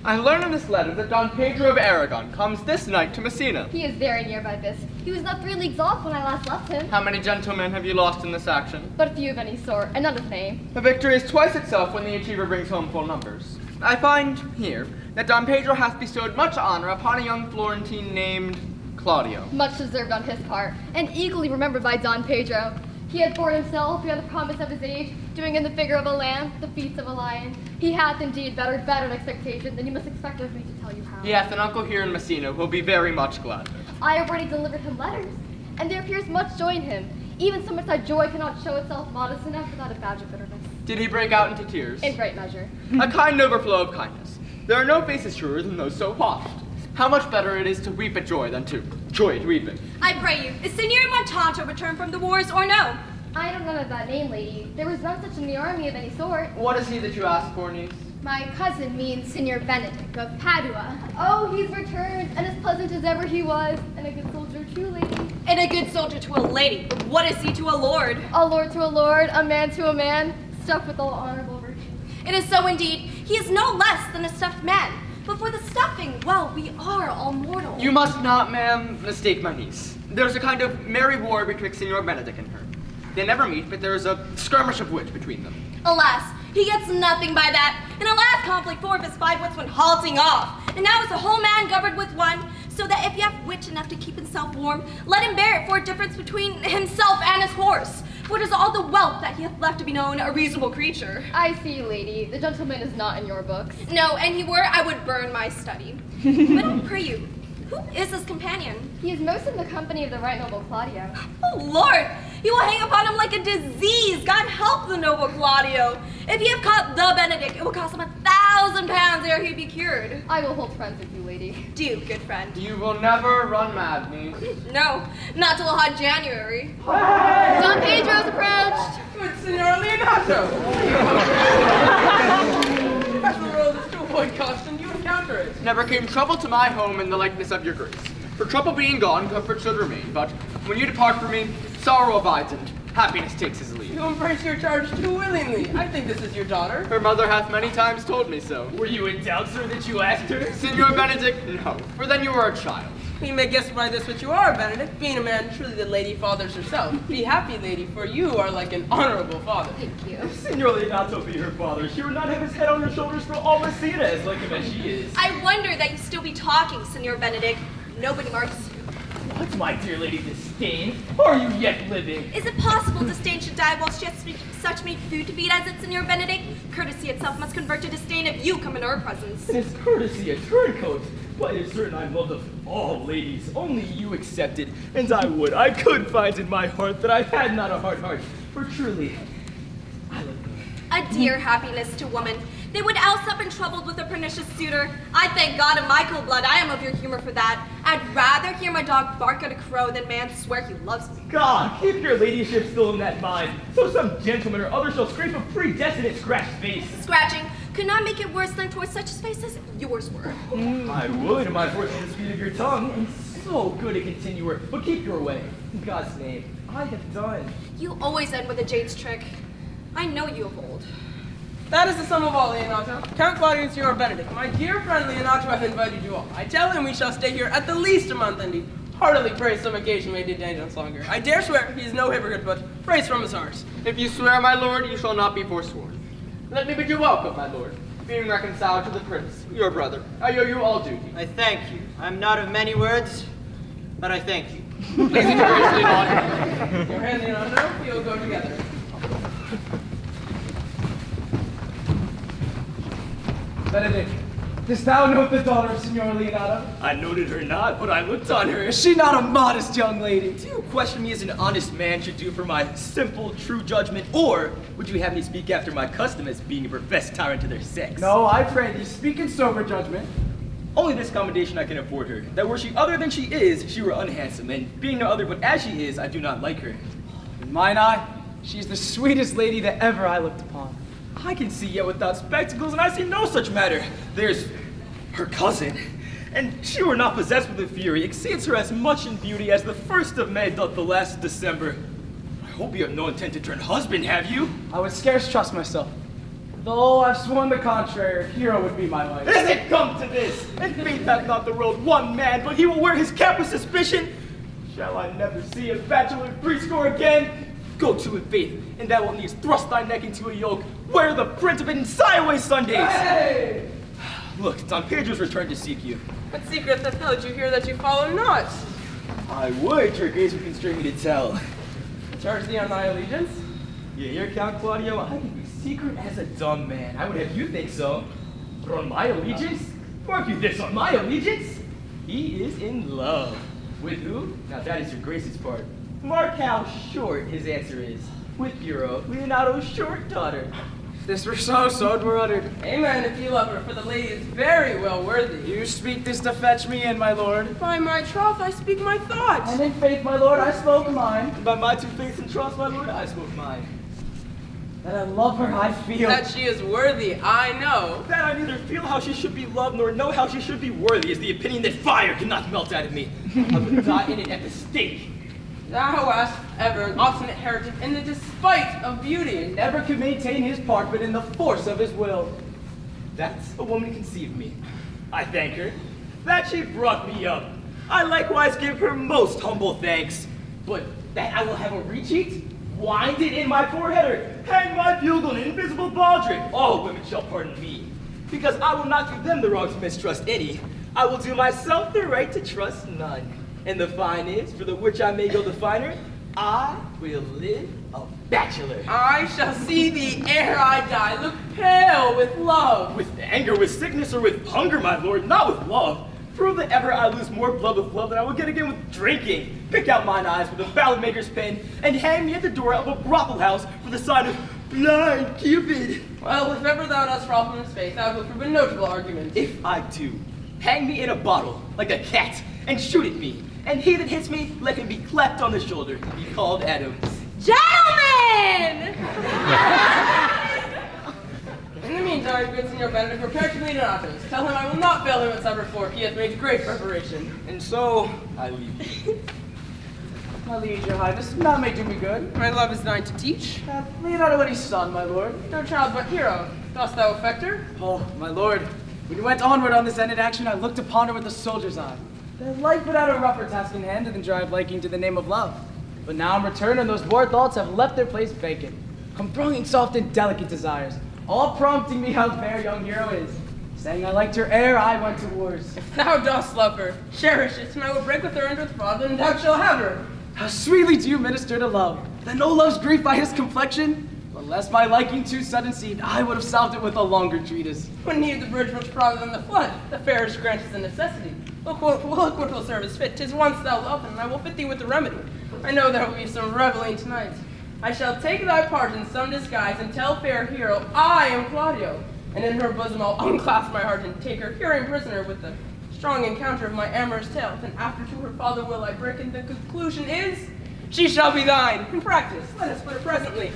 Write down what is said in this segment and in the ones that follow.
I learn in this letter that Don Pedro of Aragon comes this night to Messina. He is very near by this. He was not 3 leagues off when I last left him. How many gentlemen have you lost in this action? But few of any sort, and none of name. The victory is twice itself when the achiever brings home full numbers. I find here that Don Pedro hath bestowed much honor upon a young Florentine named Claudio. Much deserved on his part, and eagerly remembered by Don Pedro. He had borne himself beyond the promise of his age, doing in the figure of a lamb the feats of a lion. He hath indeed bettered expectation than you must expect of me to tell you how. He hath an uncle here in Messina who will be very much glad. I have already delivered him letters, and there appears much joy in him, even so much that joy cannot show itself modest enough without a badge of bitterness. Did he break out into tears? In great measure. A kind overflow of kindness. There are no faces truer than those so washed. How much better it is to weep at joy than to joy at weeping. I pray you, is Signor Montanto returned from the wars or no? I don't know of that name, lady. There was none such in the army of any sort. What is he that you ask for, niece? My cousin means Signor Benedict of Padua. Oh, he's returned, and as pleasant as ever he was, and a good soldier too, lady. And a good soldier to a lady, but what is he to a lord? A lord to a lord, a man to a man, stuffed with all honorable virtue. It is so indeed. He is no less than a stuffed man. But for the stuffing, well, we are all mortal. You must not, ma'am, mistake my niece. There's a kind of merry war betwixt Signor Benedict and her. They never meet, but there is a skirmish of wit between them. Alas, he gets nothing by that. In our last conflict, 4 of his 5 wits went halting off. And now is a whole man governed with one, so that if you have wit enough to keep himself warm, let him bear it for a difference between himself and his horse. For it is all the wealth that he hath left to be known a reasonable creature. I see, lady. The gentleman is not in your books. No, and he were, I would burn my study. But I pray you, who is his companion? He is most in the company of the right noble Claudio. Oh, Lord! He will hang upon him like a disease. God help the noble Claudio. If he have caught the Benedict, it will cost him 1,000 pounds ere he be cured. I will hold friends with you, lady. Do, good friend. You will never run mad, niece. No, not till a hot January. Don Pedro's approached. Good Signor Leonato! As the world is to avoid custom, you encounter it. Never came trouble to my home in the likeness of your grace. For trouble being gone, comfort should remain. But when you depart from me, sorrow abides and happiness takes his leave. You embrace your charge too willingly. I think this is your daughter. Her mother hath many times told me so. Were you in doubt, sir, that you asked her? Signor Benedict, no, for then you were a child. We may guess by this what you are, Benedict, being a man truly the lady fathers herself. Be happy, lady, for you are like an honorable father. Thank you. If Signor Leonato be her father, she would not have his head on her shoulders for all Messina, as like him as she is. I wonder that you still be talking, Signor Benedict. Nobody marks you. What, my dear lady Disdain? Are you yet living? Is it possible Disdain should die while she has such meat food to feed as it, Signor Benedict? Courtesy itself must convert to disdain if you come in her presence. Is courtesy a turncoat? But it is certain I'm loved of all ladies, only you excepted, and I could find in my heart that I had not a hard heart, for truly, I love her. A dear happiness to woman. They would else have been troubled with a pernicious suitor. I thank God in my cold blood I am of your humor for that. I'd rather hear my dog bark at a crow than man swear he loves me. God, keep your ladyship still in that mind, so some gentleman or other shall scrape a predestinate scratched face. Scratching could not make it worse than towards such faces yours were. I would, my fortune the speed of your tongue, and so good a continuer, but keep your way. In God's name, I have done. You always end with a jade's trick. I know you of old. That is the sum of all, Leonato. Count Claudio and Signor Benedict. My dear friend Leonato hath invited you all. I tell him we shall stay here at the least a month, and he heartily prays some occasion may detain us longer. I dare swear he is no hypocrite, but prays from his heart. If you swear, my lord, you shall not be forsworn. Let me bid you welcome, my lord. Being reconciled to the prince, your brother, I owe you all duty. I thank you. I'm not of many words, but I thank you. Please graciously nod. Your hand, Leonato, you'll go together. Benedict, dost thou note the daughter of Signor Leonato? I noted her not, but I looked on her. Is she not a modest young lady? Do you question me as an honest man should do for my simple, true judgment, or would you have me speak after my custom as being a professed tyrant to their sex? No, I pray thee, speak in sober judgment. Only this commendation I can afford her, that were she other than she is, she were unhandsome, and being no other but as she is, I do not like her. In mine eye, she's the sweetest lady that ever I looked upon. I can see yet without spectacles, and I see no such matter. There's her cousin, and she were not possessed with a fury, exceeds her as much in beauty as the 1st of May doth the last of December. I hope you have no intent to turn husband, have you? I would scarce trust myself. Though I've sworn the contrary, Hero would be my wife. Is it come to this? And fate hath not the world one man, but he will wear his cap with suspicion? Shall I never see a bachelor threescore again? Go to it, Faith, and thou wilt needs thrust thy neck into a yoke. Wear the print of it in sideways Sundays. Hey! Look, Don Pedro's returned to seek you. What secret hath held you here that you follow not? I would, your grace would constrain me to tell. Charge thee on thy allegiance? You hear, Count Claudio? I can be secret as a dumb man. I would have you think so. But on my allegiance? Mark you this, on my allegiance? He is in love. With who? Now that is your grace's part. Mark how short his answer is. With Hero, Leonardo's short daughter. If this were so, so it were uttered. Amen, if you love her, for the lady is very well worthy. You speak this to fetch me in, my lord. By my troth, I speak my thoughts. And in faith, my lord, I spoke mine. And by my two faiths and trust, my lord, I spoke mine. That I love her, I feel. That she is worthy, I know. That I neither feel how she should be loved nor know how she should be worthy is the opinion that fire cannot melt out of me. I would die in it at the stake. Thou hast ever an obstinate heretic in the despite of beauty. Never could maintain his part, but in the force of his will. That's a woman conceived me. I thank her. That she brought me up. I likewise give her most humble thanks. But that I will have a recheat, wind it in my forehead, or hang my bugle in an invisible baldric. All women shall pardon me. Because I will not do them the wrong to mistrust any. I will do myself the right to trust none. And the fine is, for the which I may go the finer, I will live a bachelor. I shall see thee ere I die, look pale with love. With anger, with sickness, or with hunger, my lord, not with love. Prove that ever I lose more blood with love than I will get again with drinking. Pick out mine eyes with a ballad maker's pen, and hang me at the door of a brothel house for the sign of blind Cupid. Well, if ever thou dost fall from his faith, thou wilt prove a notable argument. If I do, hang me in a bottle, like a cat, and shoot at me. And he that hits me, let him be clapped on the shoulder, and be called Adam. Gentlemen! In the meantime, good Senor Benedict, prepare to lead Donatos. Tell him I will not fail him at supper, for he hath made great preparation. And so, I leave you. My liege, your highness, that may do me good. My love is thine to teach. Leonardo and his son, my lord. No child but Hero. Dost thou affect her? Oh, my lord, when you went onward on this ended action, I looked upon her with a soldier's eye. That life without a rougher task in hand than drive liking to the name of love. But now I'm returned, and those bored thoughts have left their place vacant. Come thronging soft and delicate desires, all prompting me how fair young Hero is, saying I liked her ere I went to wars. If thou dost love her, cherish it, and I will break with her and with father, and thou shalt have her. How sweetly do you minister to love, that no love's grief by his complexion. But lest my liking too sudden seemed, I would have solved it with a longer treatise. When need the bridge was broader than the flood, the fairest grants the necessity. Look what will serve as fit. 'Tis once thou loved, and I will fit thee with the remedy. I know there will be some reveling tonight. I shall take thy part in some disguise and tell fair Hero I am Claudio. And in her bosom I'll unclasp my heart and take her hearing prisoner with the strong encounter of my amorous tale. Then after to her father will I break, and the conclusion is, she shall be thine. In practice, let us put her presently.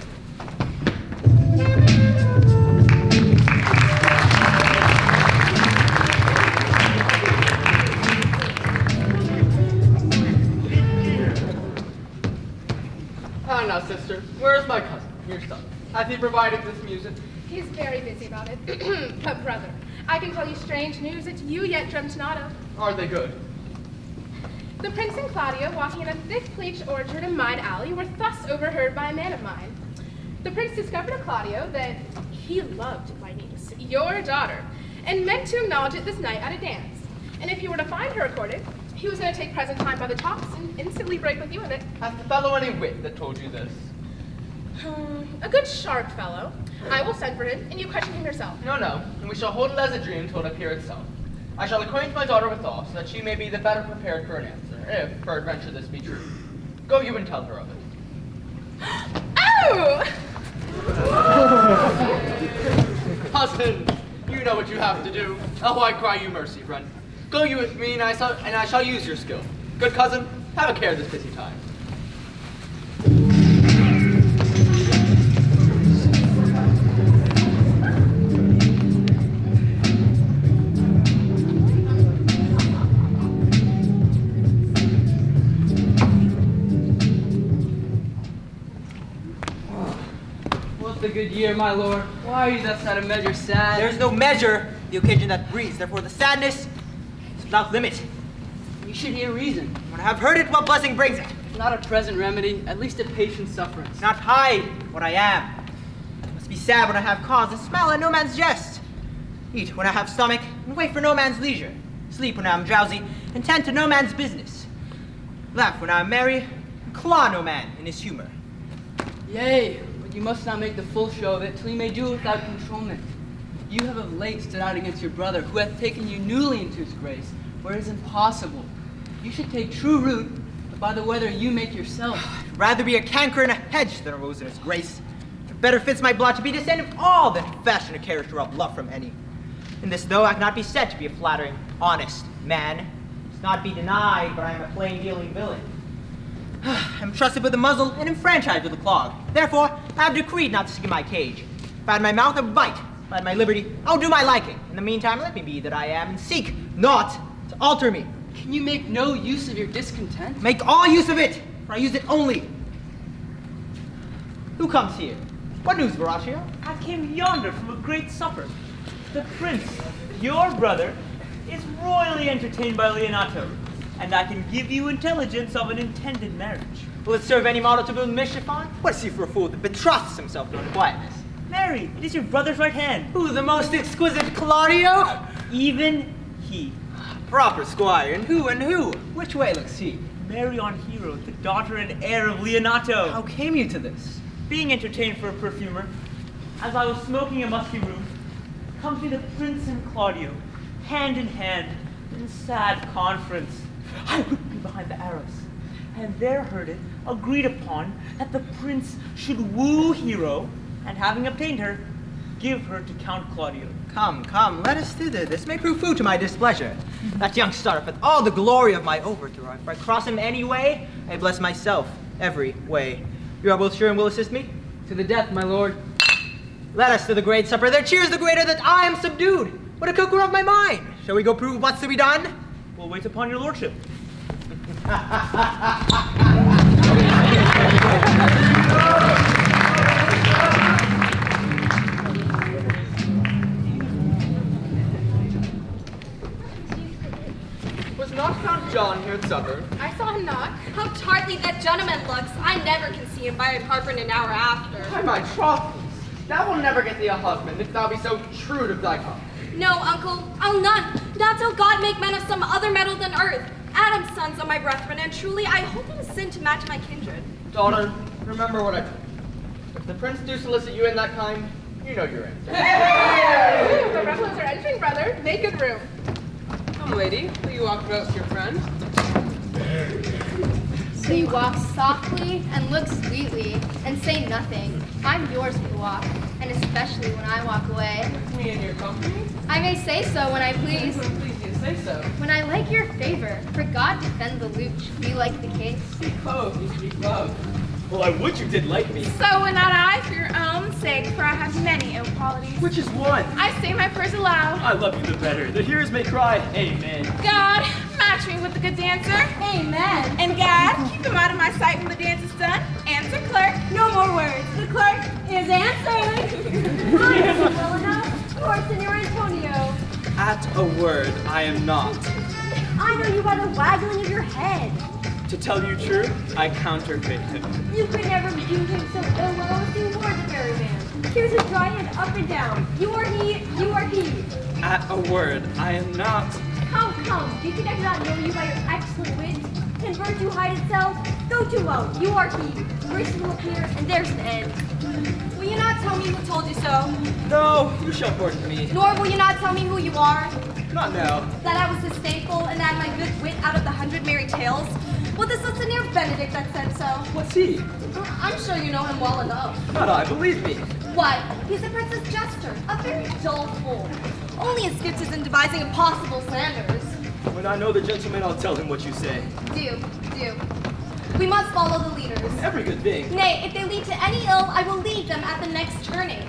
Ah, now, sister, where's my cousin, your son? Hath he provided this music? He's very busy about it. But brother, I can tell you strange news that you yet dreamt not of. Are they good? The prince and Claudia, walking in a thick-pleached orchard in mine alley, were thus overheard by a man of mine. The prince discovered to Claudio that he loved my niece, your daughter, and meant to acknowledge it this night at a dance. And if he were to find her accorded, he was going to take present time by the tops and instantly break with you of it. Hath the fellow any wit that told you this? A good sharp fellow. I will send for him, and you question him yourself. No, and we shall hold it as a dream till it appear itself. I shall acquaint my daughter with all, so that she may be the better prepared for an answer, if, peradventure, this be true. Go you and tell her of it. Oh! Cousin, you know what you have to do. Oh, I cry you mercy, friend. Go you with me, and I shall use your skill. Good cousin, have a care this busy time. What's the good year, my lord? Why are you thus out of measure sad? There's no measure the occasion that breeds, therefore the sadness is without limit. You should hear reason. When I have heard it, what blessing brings it? If not a present remedy, at least a patient sufferance. Not hide what I am. I must be sad when I have cause, and smile at no man's jest. Eat when I have stomach, and wait for no man's leisure. Sleep when I am drowsy, and tend to no man's business. Laugh when I am merry, and claw no man in his humor. Yea, but you must not make the full show of it till you may do it without controlment. You have of late stood out against your brother, who hath taken you newly into his grace, where it is impossible. You should take true root, but by the weather you make yourself. Rather be a canker in a hedge than a rose in his grace. It better fits my blood to be descendant of all than fashion a character of love from any. In this, though, I cannot be said to be a flattering, honest man. It's not be denied, but I am a plain-dealing villain. I am trusted with the muzzle and enfranchised with the clog. Therefore, I have decreed not to seek in my cage. If I had my mouth, I would bite. If I had my liberty, I would do my liking. In the meantime, let me be that I am, and seek not to alter me. Can you make no use of your discontent? Make all use of it, for I use it only. Who comes here? What news, Horatio? I came yonder from a great supper. The prince, your brother, is royally entertained by Leonato, and I can give you intelligence of an intended marriage. Will it serve any model to build mischief on? What is he for a fool that betrusts himself to unquietness? Marry, it is your brother's right hand. Who, the most exquisite Claudio? Even he. Proper squire, and who? Which way looks he? Marry on Hero, the daughter and heir of Leonato. How came you to this? Being entertained for a perfumer, as I was smoking a musky roof, comes me the prince and Claudio, hand in hand, in sad conference. I would be behind the arras, and there heard it agreed upon that the prince should woo Hero, and having obtained her, give her to Count Claudio. Come, let us thither. This may prove food to my displeasure. That young startup hath all the glory of my overthrow. If I cross him any way, I bless myself every way. You are both sure and will assist me? To the death, my lord. Let us to the great supper. There cheers the greater that I am subdued. What a cooker of my mind. Shall we go prove what's to be done? We'll wait upon your lordship. Was not Count John here at supper? I saw him knock. How tartly that gentleman looks. I never can see him by a harper in an hour after. By my troth, thou will never get thee a husband if thou be so shrewd of thy tongue. No, uncle, I'll none. Not till God make men of some other metal than earth. Adam's sons are my brethren, and truly I hope it is sin to match my kindred. Daughter, remember what I told you. If the prince do solicit you in that kind, you know your answer. Ooh, the rebels are entering, brother. Make good room. Come, lady, will you walk about with your friend? So you walk softly and look sweetly and say nothing. I'm yours to walk, and especially when I walk away. With me in your company? I may say so when I please. Please you to say so. When I like your favor, for God defend the looch, be like the case. Speak close, you speak love. Well, I would you did like me. So would not I for your own sake, for I have many ill qualities. Which is one? I say my prayers aloud. I love you the better. The hearers may cry, amen. God, match me with a good dancer. Amen. And God, keep him out of my sight when the dance is done. Answer clerk. No more words. The clerk is answered. Well enough. Or Senor Antonio. At a word, I am not. I know you by the waggling of your head. To tell you true, I counterfeit him. You could never do him so ill well as you were the very man. Here's a dry head up and down. You are he, you are he. At a word, I am not. Come. Do you think I do not know you by your excellent wit? Can virtue hide itself? Go too low. You are he. Mercy will appear, and there's the end. Will you not tell me who told you so? No, you shall force me. Nor will you not tell me who you are? Not now. That I was disdainful and that my good wit out of the 100 merry tales? Well, this was Senor Benedict that said so. What's he? I'm sure you know him well enough. Not I, believe me. What? He's a prince's jester, a very dull fool. Only his gift is in devising impossible slanders. When I know the gentleman, I'll tell him what you say. Do. We must follow the leaders. Every good thing. Nay, if they lead to any ill, I will leave them at the next turning.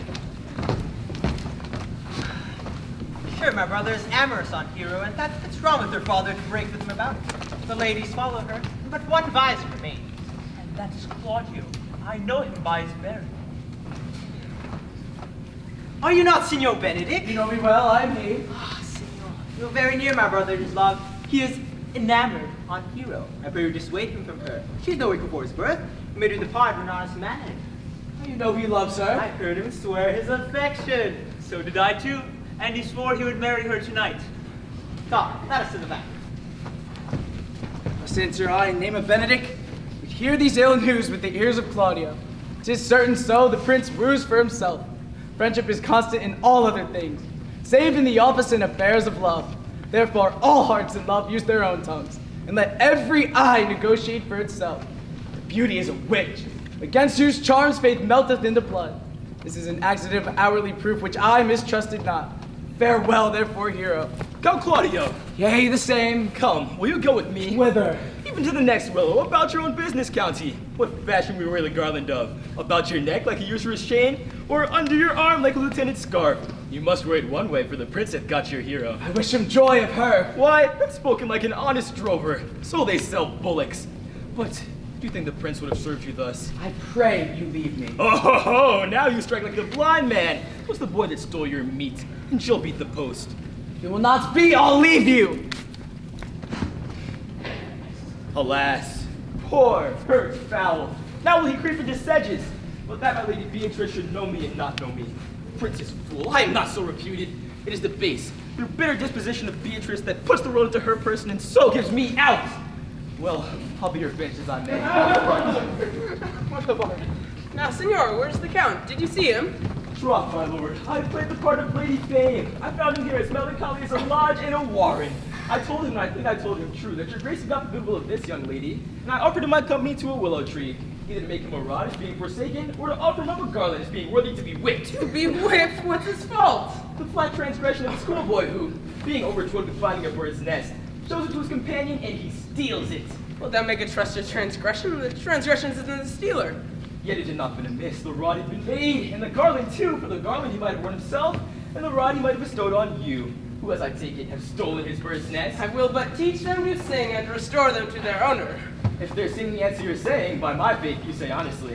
Sure, my brother is amorous on Hero, and that's wrong with her father to break with him about it. The ladies follow her, but one visor remains. And that is Claudio. I know him by his bearing. Are you not Signor Benedict? You know me well, I am he. Ah, Signor, you're very near my brother's love. He is enamored on Hero. I pray you dissuade him from her. She's no week before his birth. You made her depart for an honest man. You know he loves her. I heard him swear his affection. So did I too, and he swore he would marry her tonight. Come, let us to the back. Since your eye, name of Benedict, we hear these ill news with the ears of Claudio. 'Tis certain so the prince rues for himself. Friendship is constant in all other things, save in the office and affairs of love. Therefore, all hearts in love use their own tongues, and let every eye negotiate for itself. The beauty is a witch, against whose charms faith melteth into blood. This is an accident of hourly proof which I mistrusted not. Farewell, therefore, Hero. Come, Claudio. Yea, the same. Come, will you go with me? Whither? Even to the next willow, about your own business, County. What fashion we wear the garland of? About your neck like a usurer's chain, or under your arm like a lieutenant's scarf? You must wear it one way, for the prince hath got your hero. I wish him joy of her. Why, that's spoken like an honest drover. So they sell bullocks. But do you think the prince would have served you thus? I pray you leave me. Oh, now you strike like a blind man. What's the boy that stole your meat? And she'll beat the post. If it will not be, I'll leave you. Alas, poor, hurt fowl. Now will he creep into sedges? But that my lady Beatrice should know me and not know me. Prince is fool. I am not so reputed. It is the base, the bitter disposition of Beatrice that puts the road into her person and so gives me out. Well, I'll be revenged as I may. Now, Signor, where's the Count? Did you see him? Troth, my lord, I played the part of Lady Fame. I found him here as melancholy as a lodge in a warren. I told him, and I think I told him true, that your grace had got the goodwill of this young lady, and I offered him my company to a willow tree, either to make him a rod as being forsaken, or to offer him up a garland as being worthy to be whipped. To be whipped? What's his fault? The flat transgression of a schoolboy who, being overjoyed with finding a bird's nest, shows it to his companion and he steals it. Well, that make a trusted transgression. The transgression is in the stealer. Yet it had not been amiss. The rod had been made, and the garland too, for the garland he might have worn himself, and the rod he might have bestowed on you, who, as I take it, have stolen his bird's nest. I will but teach them to sing and restore them to their owner. If they're singing as you're saying, by my faith, you say honestly.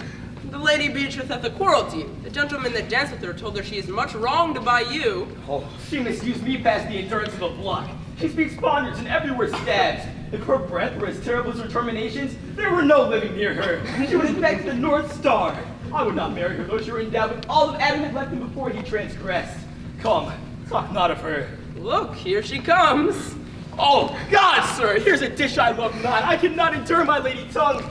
The lady Beatrice hath a quarrel to you. The gentleman that danced with her told her she is much wronged by you. Oh, she misused me past the endurance of a block. She speaks ponders and everywhere stabs. If her breath were as terrible as her terminations, there were no living near her. She would infect the North Star. I would not marry her, though she were endowed with all that Adam had left him before he transgressed. Come, talk not of her. Look, here she comes. Oh, God, sir, here's a dish I love not. I cannot endure my lady tongue.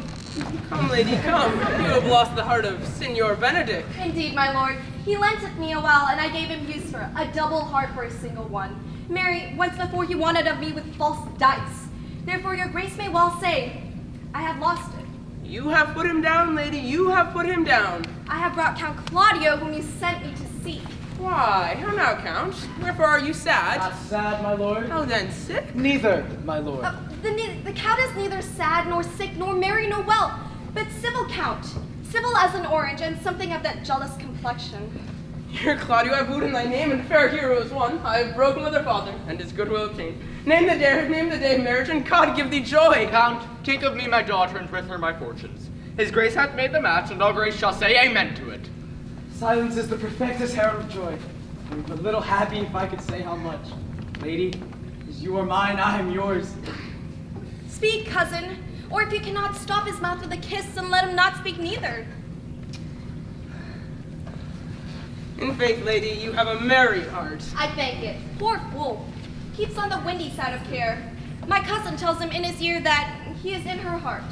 Come, lady, come. You have lost the heart of Signor Benedict. Indeed, my lord. He lent it me a while, and I gave him use for a double heart for a single one. Marry, once before he wanted of me with false dice. Therefore your grace may well say, I have lost it. You have put him down, lady, you have put him down. I have brought Count Claudio, whom you sent me to seek. Why, how now, Count? Wherefore are you sad? Not sad, my lord. How then, sick? Neither, my lord. The Count is neither sad, nor sick, nor merry, nor well, but civil Count. Civil as an orange, and something of that jealous complexion. Here, Claudio, I wooed in thy name, and fair hero is one. I have broken with her father, and his goodwill obtained. Name the day of marriage, and God give thee joy. Count, take of me my daughter, and with her my fortunes. His grace hath made the match, and all grace shall say amen to it. Silence is the perfectest herald of joy. I'm but little happy if I could say how much. Lady, as you are mine, I am yours. Speak, cousin, or if you cannot stop his mouth with a kiss, then let him not speak neither. In faith, lady, you have a merry heart. I thank it. Poor fool. Keeps on the windy side of care. My cousin tells him in his ear that he is in her heart.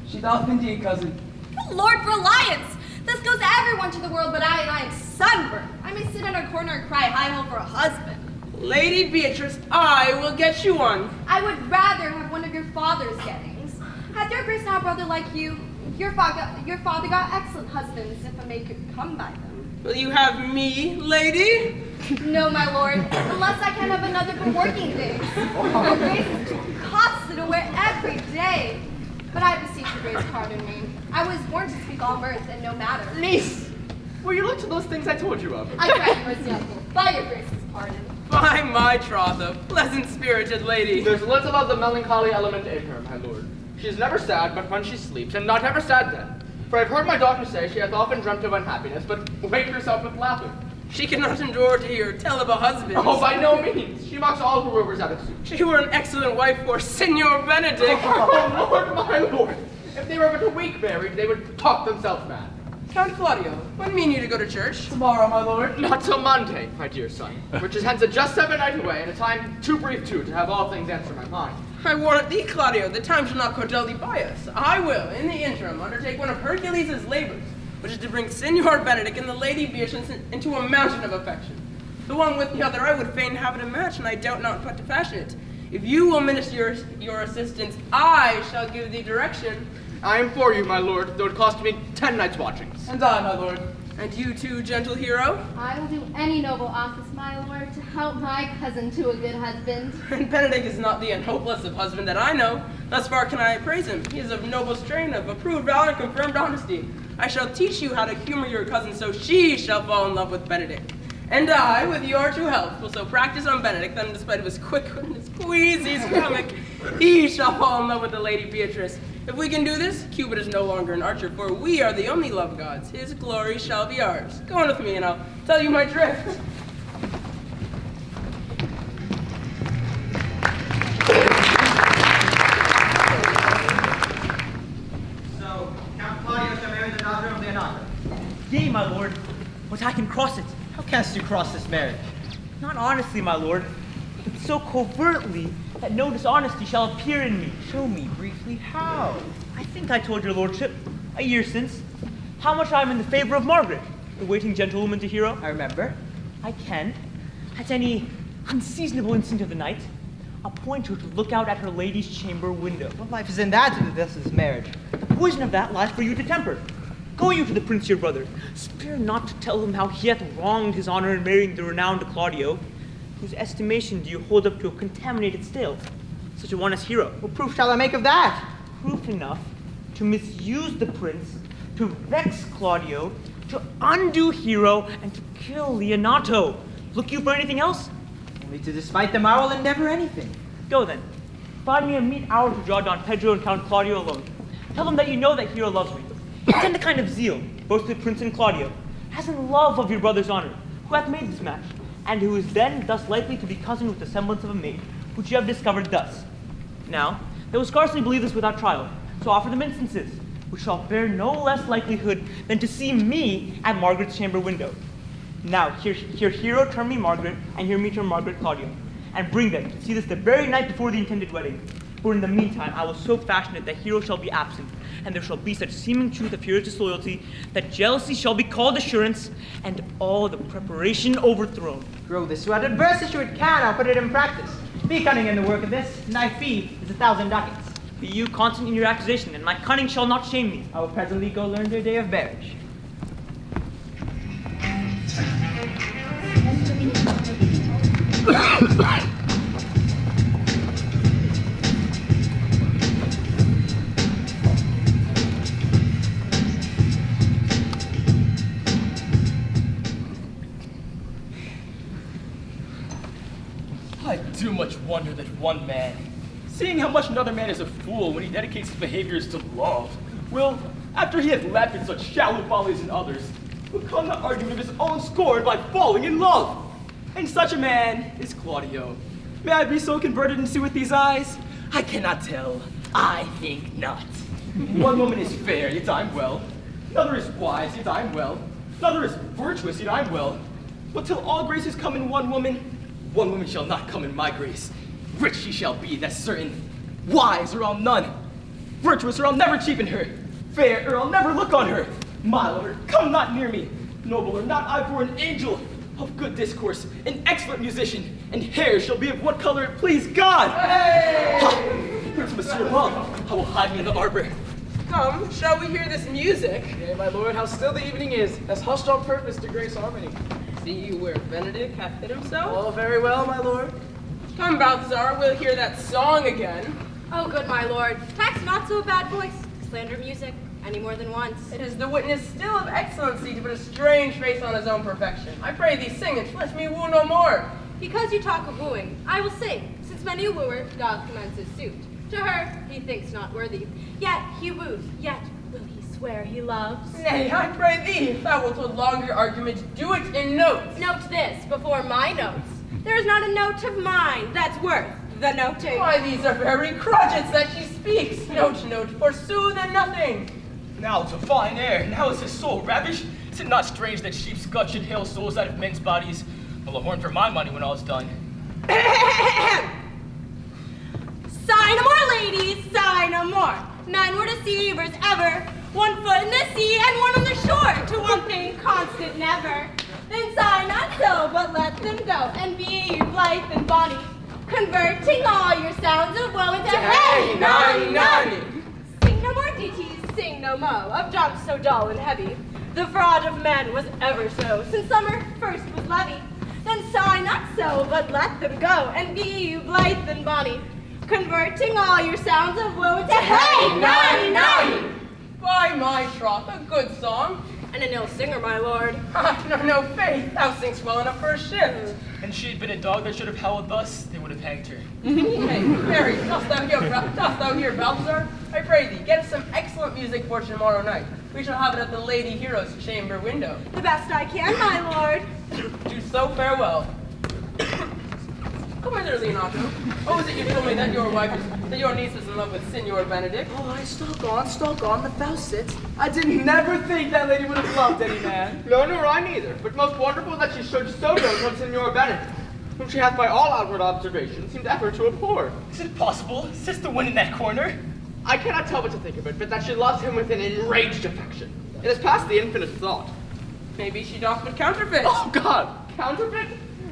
She doth indeed, cousin. Good Lord for alliance! This goes everyone to the world, but I am sunburned. I may sit in a corner and cry hi-ho for a husband. Lady Beatrice, I will get you one. I would rather have one of your father's gettings. Had your grace now a brother like you, your father got excellent husbands, if a maid could come by them. Will you have me, lady? No, my lord, unless I can have another for working days. Your grace is too costly to wear every day. But I beseech your grace, pardon me. I was born to speak all mirth and no matter. Niece, will you look to those things I told you of? I grant mercy, uncle, by your grace's pardon. By my troth, a pleasant-spirited lady. There's little of the melancholy element in her, my lord. She is never sad but when she sleeps, and not ever sad then. For I've heard my daughter say she hath often dreamt of unhappiness, but waked herself with laughing. She cannot endure to hear tell of a husband. Oh, by no means. She mocks all who rovers out of suit. She were an excellent wife for Signor Benedict. Oh, Lord, my Lord. If they were but a week married, they would talk themselves mad. Count Claudio, when mean you to go to church? Tomorrow, my lord. Not till Monday, my dear son, which is hence a just 7 nights away, and a time too brief, too, to have all things answer my mind. I warrant thee, Claudio, the time shall not cordel thee by us. I will, in the interim, undertake one of Hercules' labors, which is to bring Signor Benedict and the Lady Beatrice into a mountain of affection. The one with the other I would fain have it a match, and I doubt not but to fashion it. If you will minister your assistance, I shall give thee direction. I implore you, my lord, though it cost me 10 nights' watchings. And I, my lord. And you too, gentle hero? I will do any noble office, my lord, to help my cousin to a good husband. And Benedict is not the unhopeless of husband that I know. Thus far can I praise him. He is of noble strain, of approved valor, confirmed honesty. I shall teach you how to humor your cousin so she shall fall in love with Benedict. And I, with your true help, will so practice on Benedict that in despite of his quick and his queasy stomach, he shall fall in love with the Lady Beatrice. If we can do this, Cupid is no longer an archer, for we are the only love gods. His glory shall be ours. Go on with me and I'll tell you my drift. So, Count Claudio shall marry the daughter of Leonardo. Yea, my lord, but I can cross it. How canst you cross this marriage? Not honestly, my lord, but so covertly that no dishonesty shall appear in me. Show me briefly how. I think I told your lordship, a year since, how much I am in the favor of Margaret, the waiting gentlewoman to hero. I remember. I can, at any unseasonable instant of the night, appoint her to look out at her lady's chamber window. What life is in that to this marriage? The poison of that lies for you to temper. Go you to the prince your brother. Spare not to tell him how he hath wronged his honor in marrying the renowned Claudio. Whose estimation do you hold up to a contaminated stale? Such a one as hero. What proof shall I make of that? Proof enough to misuse the prince, to vex Claudio, to undo hero, and to kill Leonato. Look you for anything else? Only to despite them I will endeavor anything. Go then. Find me a meet hour to draw Don Pedro and Count Claudio alone. Tell them that you know that hero loves me. Pretend a kind of zeal, both to the prince and Claudio, as in love of your brother's honor, who hath made this match, and who is then thus likely to be cousin with the semblance of a maid, which you have discovered thus. Now, they will scarcely believe this without trial, so offer them instances, which shall bear no less likelihood than to see me at Margaret's chamber window. Now, hear hero term me Margaret, and hear me term Margaret Claudio, and bring them to see this the very night before the intended wedding. For in the meantime, I will so fashion it that hero shall be absent, and there shall be such seeming truth of hero's disloyalty, that jealousy shall be called assurance, and all the preparation overthrown. Grow this to adverse issue it can, I'll put it in practice. Be cunning in the work of this, and thy fee is 1,000 ducats. Be you constant in your accusation, and my cunning shall not shame me. I will presently go learn their day of marriage. I do much wonder that one man, seeing how much another man is a fool when he dedicates his behaviors to love, will, after he hath laughed at such shallow follies in others, become the argument of his own scorn by falling in love. And such a man is Claudio. May I be so converted and see with these eyes? I cannot tell. I think not. One woman is fair, yet I'm well. Another is wise, yet I'm well. Another is virtuous, yet I'm well. But till all graces come in one woman shall not come in my grace. Rich she shall be, that's certain. Wise, or I'll none. Virtuous, or I'll never cheapen her. Fair, or I'll never look on her. Mild, or come not near me. Noble, or not I for an angel. Of good discourse, an excellent musician, and hair shall be of what color it please God. Hey! Ha! Prince Monsieur Love, I will hide me in the arbor. Come, shall we hear this music? Yea, my lord, how still the evening is, as hushed on purpose to grace harmony. See you where Benedict hath hid himself? Oh, very well, my lord. Come, Balthazar, we'll hear that song again. Oh, good my lord. Tax not so a bad voice. Slander music, any more than once. It is the witness still of excellency to put a strange face on his own perfection. I pray thee sing and let me woo no more. Because you talk of wooing, I will sing, since many a wooer doth commence his suit. To her he thinks not worthy, yet he woos, yet will he swear he loves. Nay, I pray thee, if thou wilt prolong your argument, do it in notes. Note this before my notes. There is not a note of mine that's worth the noting. Why, these are very crotchets that she speaks. Note, forsooth and nothing. Now it's a fine air, now is his soul ravished. Is it not strange that sheep's guts should hail souls out of men's bodies? Well, a horn for my money when all's done. Sigh no more, ladies, sigh no more. Men were deceivers ever. 1 foot in the sea and 1 on the shore. To one thing constant never. Then sigh not so, but let them go, and be ye blithe and bonny, converting all your sounds of woe into hey, nonny. Sing no more ditties, sing no mo, of jobs so dull and heavy. The fraud of men was ever so, since summer first was levied. Then sigh not so, but let them go, and be ye blithe and bonny, converting all your sounds of woe into hey, nonny. By my troth, a good song. And an ill singer, my lord. No, faith, thou singst well enough for a shift. And she had been a dog that should have howled thus, they would have hanged her. Hey, Mary, dost thou hear, Balthazar? I pray thee, get us some excellent music for tomorrow night. We shall have it at the Lady Hero's chamber window. The best I can, my lord. Do so farewell. Come hither, Leonato. Oh, is it you told me that your niece was in love with Signor Benedict? Oh, I stalk on, let thou sit. I did never think that lady would have loved any man. No, nor I neither, but most wonderful that she should so dote on Signor Benedict, whom she hath by all outward observation seemed ever to abhor. Is it possible? Is this the one in that corner? I cannot tell what to think of it, but that she loves him with an enraged affection. It is past the infinite thought. Maybe she doth but counterfeit. Oh, God! Counterfeit?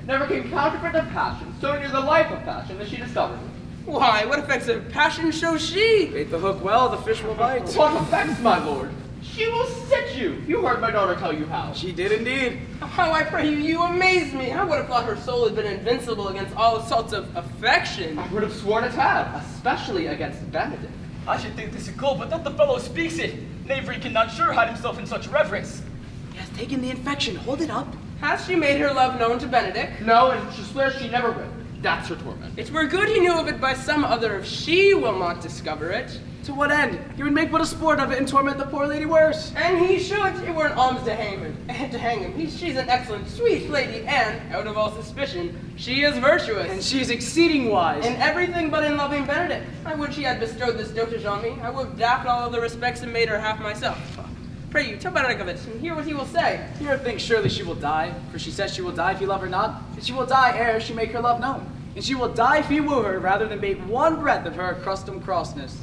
Never came counterfeit of passion, so near the life of passion as she discovered it. Why, what effects of passion shows she? Bait the hook well, the fish will bite. What effects, my lord? She will sit you. You heard my daughter tell you how. She did indeed. How I pray you, you amaze me. I would have thought her soul had been invincible against all assaults of affection. I would have sworn it had, especially against Benedict. I should think this a goal, but that the fellow speaks it. Knavery cannot sure hide himself in such reverence. He has taken the infection, hold it up. Has she made her love known to Benedict? No, and she swears she never will. That's her torment. It were good he knew of it by some other if she will not discover it. To what end? He would make but a sport of it and torment the poor lady worse. And he should. It were an alms to hang him. She's an excellent, sweet lady, and, out of all suspicion, she is virtuous. And she is exceeding wise. In everything but in loving Benedict. I would she had bestowed this dotage on me. I would have daffed all other respects and made her half myself. Pray you, tell Benedict of it, and hear what he will say. Hear thinks surely she will die, for she says she will die if you love her not, and she will die ere she make her love known. And she will die if you woo her, rather than bait one breath of her accustomed crossness.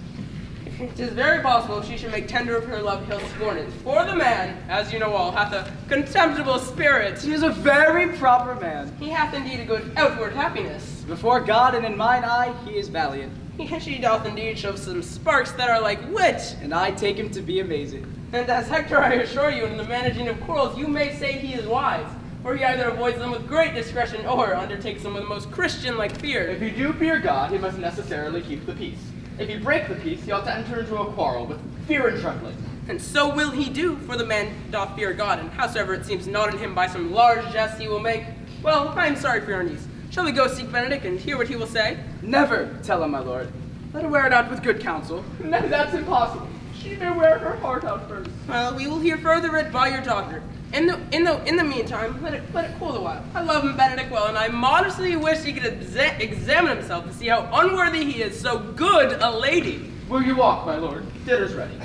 It is very possible if she should make tender of her love, he'll scorn it. For the man, as you know all, hath a contemptible spirit. He is a very proper man. He hath indeed a good outward happiness. Before God and in mine eye, he is valiant. She doth indeed show some sparks that are like wit. And I take him to be amazing. And as Hector, I assure you, in the managing of quarrels, you may say he is wise. For he either avoids them with great discretion or undertakes them with the most Christian-like fear. If you do fear God, he must necessarily keep the peace. If you break the peace, he ought to enter into a quarrel with fear and trembling. And so will he do, for the man doth fear God, and howsoever it seems not in him by some large jest he will make. Well, I am sorry for your niece. Shall we go seek Benedict and hear what he will say? Never, tell him, my lord. Let her wear it out with good counsel. No, that's impossible. She may wear her heart out first. Well, we will hear further it by your doctor. In the meantime, let it cool a while. I love Benedict well, and I modestly wish he could examine himself to see how unworthy he is so good a lady. Will you walk, my lord? Dinner's ready.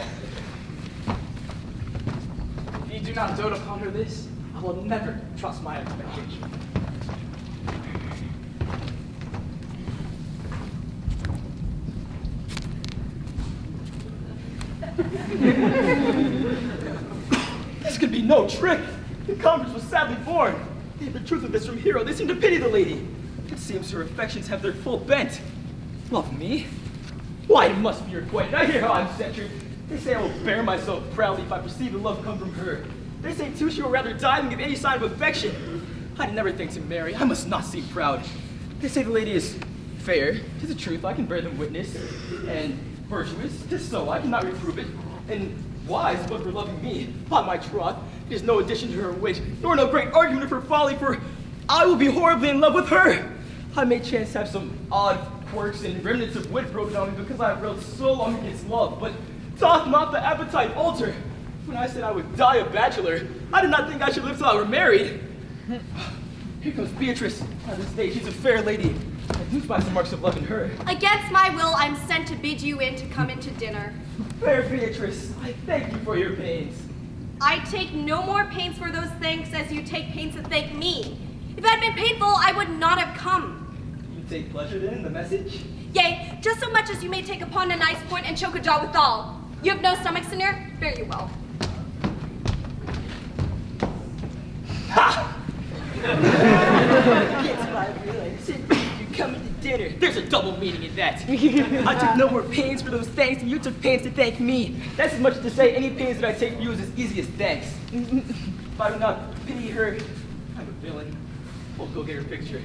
If you do not dote upon her this, I will never trust my expectation. This could be no trick. The converse was sadly born. They have the truth of this from Hero. They seem to pity the lady. It seems her affections have their full bent. Love me? Why, it must be requited. I hear how I'm censured. They say I will bear myself proudly if I perceive the love come from her. They say, too, she will rather die than give any sign of affection. I never think to marry. I must not seem proud. They say the lady is fair. 'Tis the truth. I can bear them witness. And virtuous. 'Tis so. I cannot reprove it. And wise, but for loving me. Upon my troth, it is no addition to her wit, nor no great argument of her folly, for I will be horribly in love with her. I may chance have some odd quirks and remnants of wit broken on me because I have railed so long against love, but doth not the appetite alter? When I said I would die a bachelor, I did not think I should live till I were married. Here comes Beatrice. On this day, she's a fair lady. I do spy some marks of love in her. Against my will, I'm sent to bid you in to come into dinner. Fair Beatrice, I thank you for your pains. I take no more pains for those thanks as you take pains to thank me. If it had been painful, I would not have come. You take pleasure then in the message? Yea, just so much as you may take upon a nice point and choke a jaw withal. You have no stomach, senor? Fare you well. Ha! Yes, my will, I said you're coming to dinner. There's a double meaning in that. I took no more pains for those thanks than you took pains to thank me. That's as much as to say any pains that I take for you is as easy as thanks. If I do not pity her, I'm a villain. We'll go get her picture.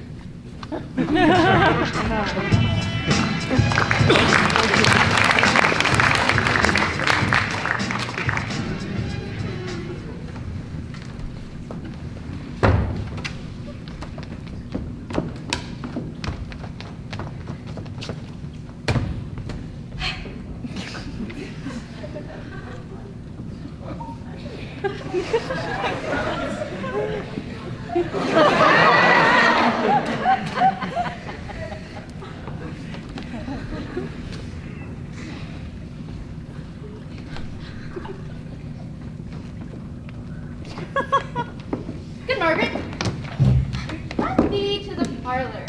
Good Margaret. Let me to the parlor.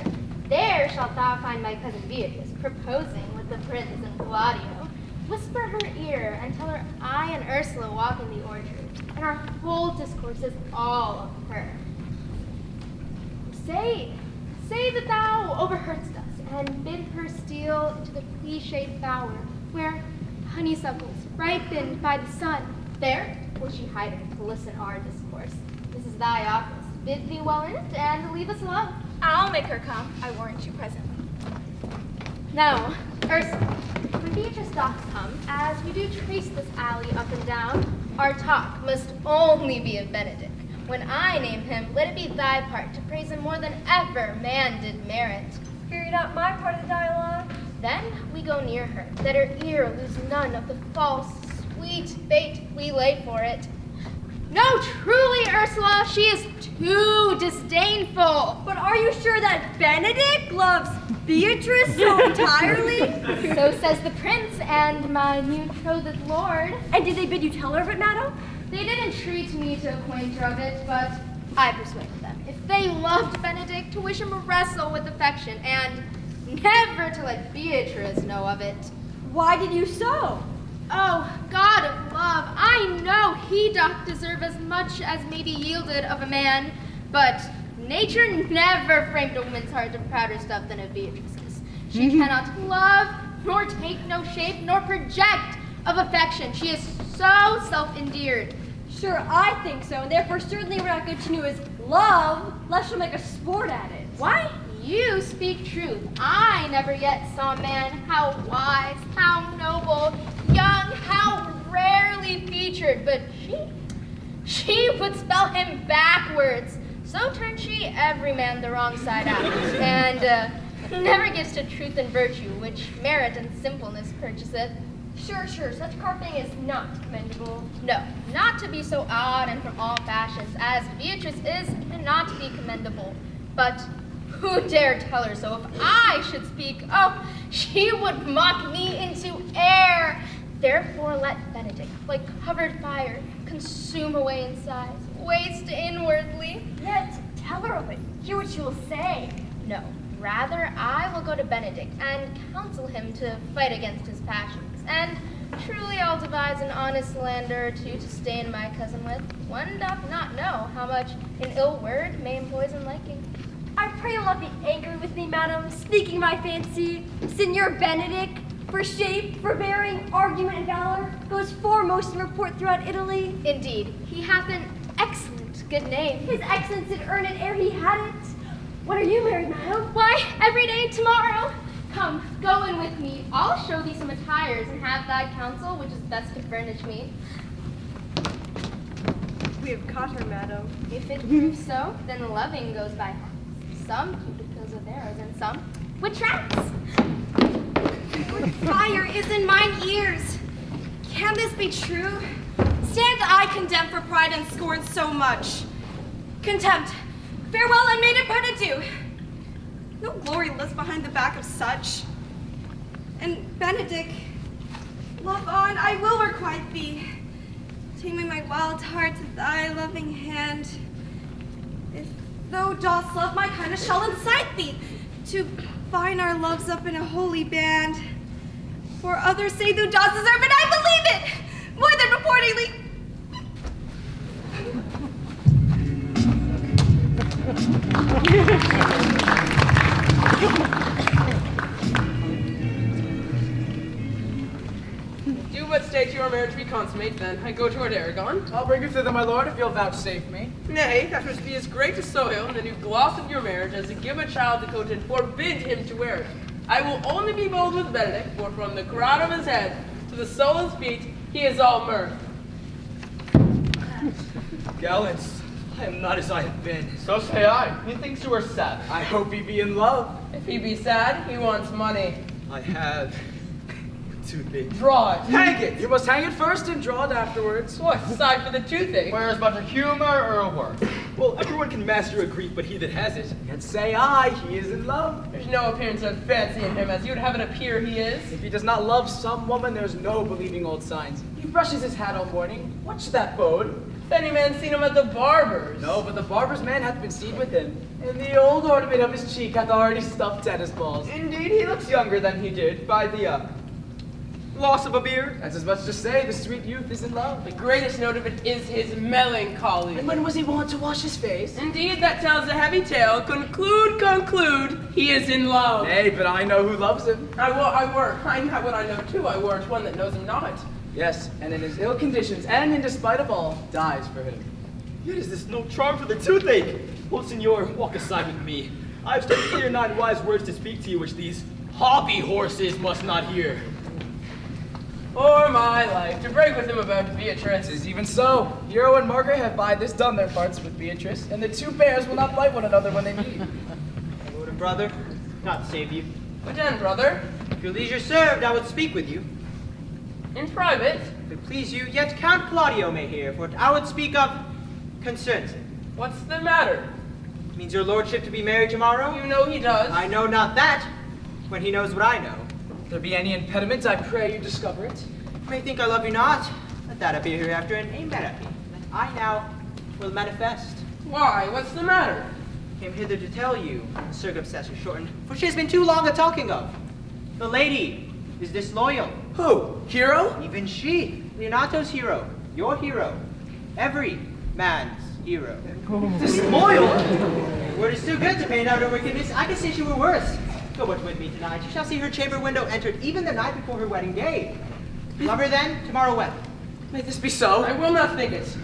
There shalt thou find my cousin Beatrice proposing with the prince and Claudio. Whisper her ear and tell her I and Ursula walk in the orchard, and our whole discourse is all of her. Say that thou overheardst us, and bid her steal into the cliched bower, where honeysuckles ripened by the sun. There will she hide her to listen our discourse. This is thy office. Bid thee well in it, and leave us alone. I'll make her come, I warrant you presently. Now, Ursula, when Beatrice doth come, as we do trace this alley up and down, our talk must only be of Benedict. When I name him, let it be thy part to praise him more than ever man did merit. Fear not my part of the dialogue. Then we go near her, that her ear lose none of the false, sweet bait we lay for it. No, truly, Ursula, she is too disdainful. But are you sure that Benedict loves Beatrice so entirely? So says the prince and my new betrothed lord. And did they bid you tell her of it, madam? They did entreat me to acquaint her of it, but I persuaded them, if they loved Benedict, to wish him a wrestle with affection, and never to let Beatrice know of it. Why did you so? Oh, God of love, I know he doth deserve as much as may be yielded of a man, but nature never framed a woman's heart of prouder stuff than of Beatrice's. She cannot love, nor take no shape, nor project of affection. She is so self-endeared. Sure, I think so, and therefore certainly we're not good to know his love, lest she'll make a sport at it. Why? You speak truth. I never yet saw a man how wise, how noble, young, how rarely featured, but she would spell him backwards. So turned she every man the wrong side out, and never gives to truth and virtue, which merit and simpleness purchaseth. Sure, such carping is not commendable. No, not to be so odd and from all fashions as Beatrice is, and not to be commendable. But who dare tell her so? If I should speak, oh, she would mock me into air. Therefore let Benedict, like covered fire, consume away in sighs, waste inwardly. Yet, tell her of it. Hear what she will say. No, rather I will go to Benedict and counsel him to fight against his passions. And truly I'll devise an honest slander or two to stain my cousin with. One doth not know how much an ill word may empoison liking. I pray you'll not be angry with me, madam, speaking my fancy. Signor Benedict, for shape, for bearing, argument, and valor, goes foremost in report throughout Italy. Indeed, he hath an excellent good name. His excellence did earn it ere he had it. When are you married, madam? Why, every day tomorrow. Come, go in with me. I'll show thee some attires and have thy counsel, which is best to furnish me. We have caught her, madam. If it proves so, then loving goes by halves. Some Cupid kills with arrows, and some with traps. Fire is in mine ears. Can this be true? stand I condemn for pride and scorn so much? Contempt, farewell, unmade and adieu. No glory lives behind the back of such. And Benedict, love on, I will requite thee. Taming my wild heart to thy loving hand. If thou dost love, my kindness shall incite thee to bind our loves up in a holy band. For others say thou dost deserve it, I believe it, more than reportingly. Do but stay to your marriage be consummate, then I go toward Aragon. I'll bring you thither, my lord, if you'll vouchsafe me. Nay, that must be as great a soil that you gloss of your marriage as to give a child the coat and forbid him to wear it. I will only be bold with Benedict, for from the crown of his head to the sole of his feet, he is all mirth. Gallants, I am not as I have been. So say I. Methinks you are sad. I hope he be in love. If he be sad, he wants money. I have toothache. Draw it. Hang it! You must hang it first and draw it afterwards. What, sigh for the toothache? Where is but a humor or a word? Well, everyone can master a grief, but he that has it. Yet say I, he is in love. There's no appearance of fancy in him, as you'd have it appear he is. If he does not love some woman, there's no believing old signs. He brushes his hat all morning. What's that bode? If any man seen him at the barber's. No, but the barber's man hath been seen with him, and the old ornament of his cheek hath already stuffed tennis balls. Indeed, he looks younger than he did by the loss of a beard. That's as much to say the sweet youth is in love. The greatest note of it is his melancholy. And when was he wont to wash his face? Indeed, that tells a heavy tale. Conclude, he is in love. Nay, but I know who loves him. I know what I know too. I warrant one that knows him not. Yes, and in his ill conditions, and in despite of all, dies for him. Yet is this no charm for the toothache? Oh, senor, walk aside with me. I have some 8 or 9 wise words to speak to you which these hobby horses must not hear. Or my life, to break with him about Beatrice. Tis even so. Hero and Margaret have by this done their parts with Beatrice, and the two pairs will not bite one another when they meet. My lord and brother, not save you. What then, brother? If your leisure served, I would speak with you. In private? If it please you, yet Count Claudio may hear, for I would speak of concerns him. What's the matter? Means your lordship to be married tomorrow? You know he does. I know not that, when he knows what I know. If there be any impediment, I pray you discover it. You may think I love you not. Let that appear hereafter, and aim that at me. That I now will manifest. Why? What's the matter? Came hither to tell you, circumstances shortened, for she has been too long a talking of. The lady is disloyal. Who? Hero? Even she, Leonato's hero, your hero, every man's hero. Disloyal? Word is too good to paint out her wickedness. I can say she were worse. Go with me tonight. You shall see her chamber window entered even the night before her wedding day. Love her then, tomorrow wed. May this be so? I will not think it.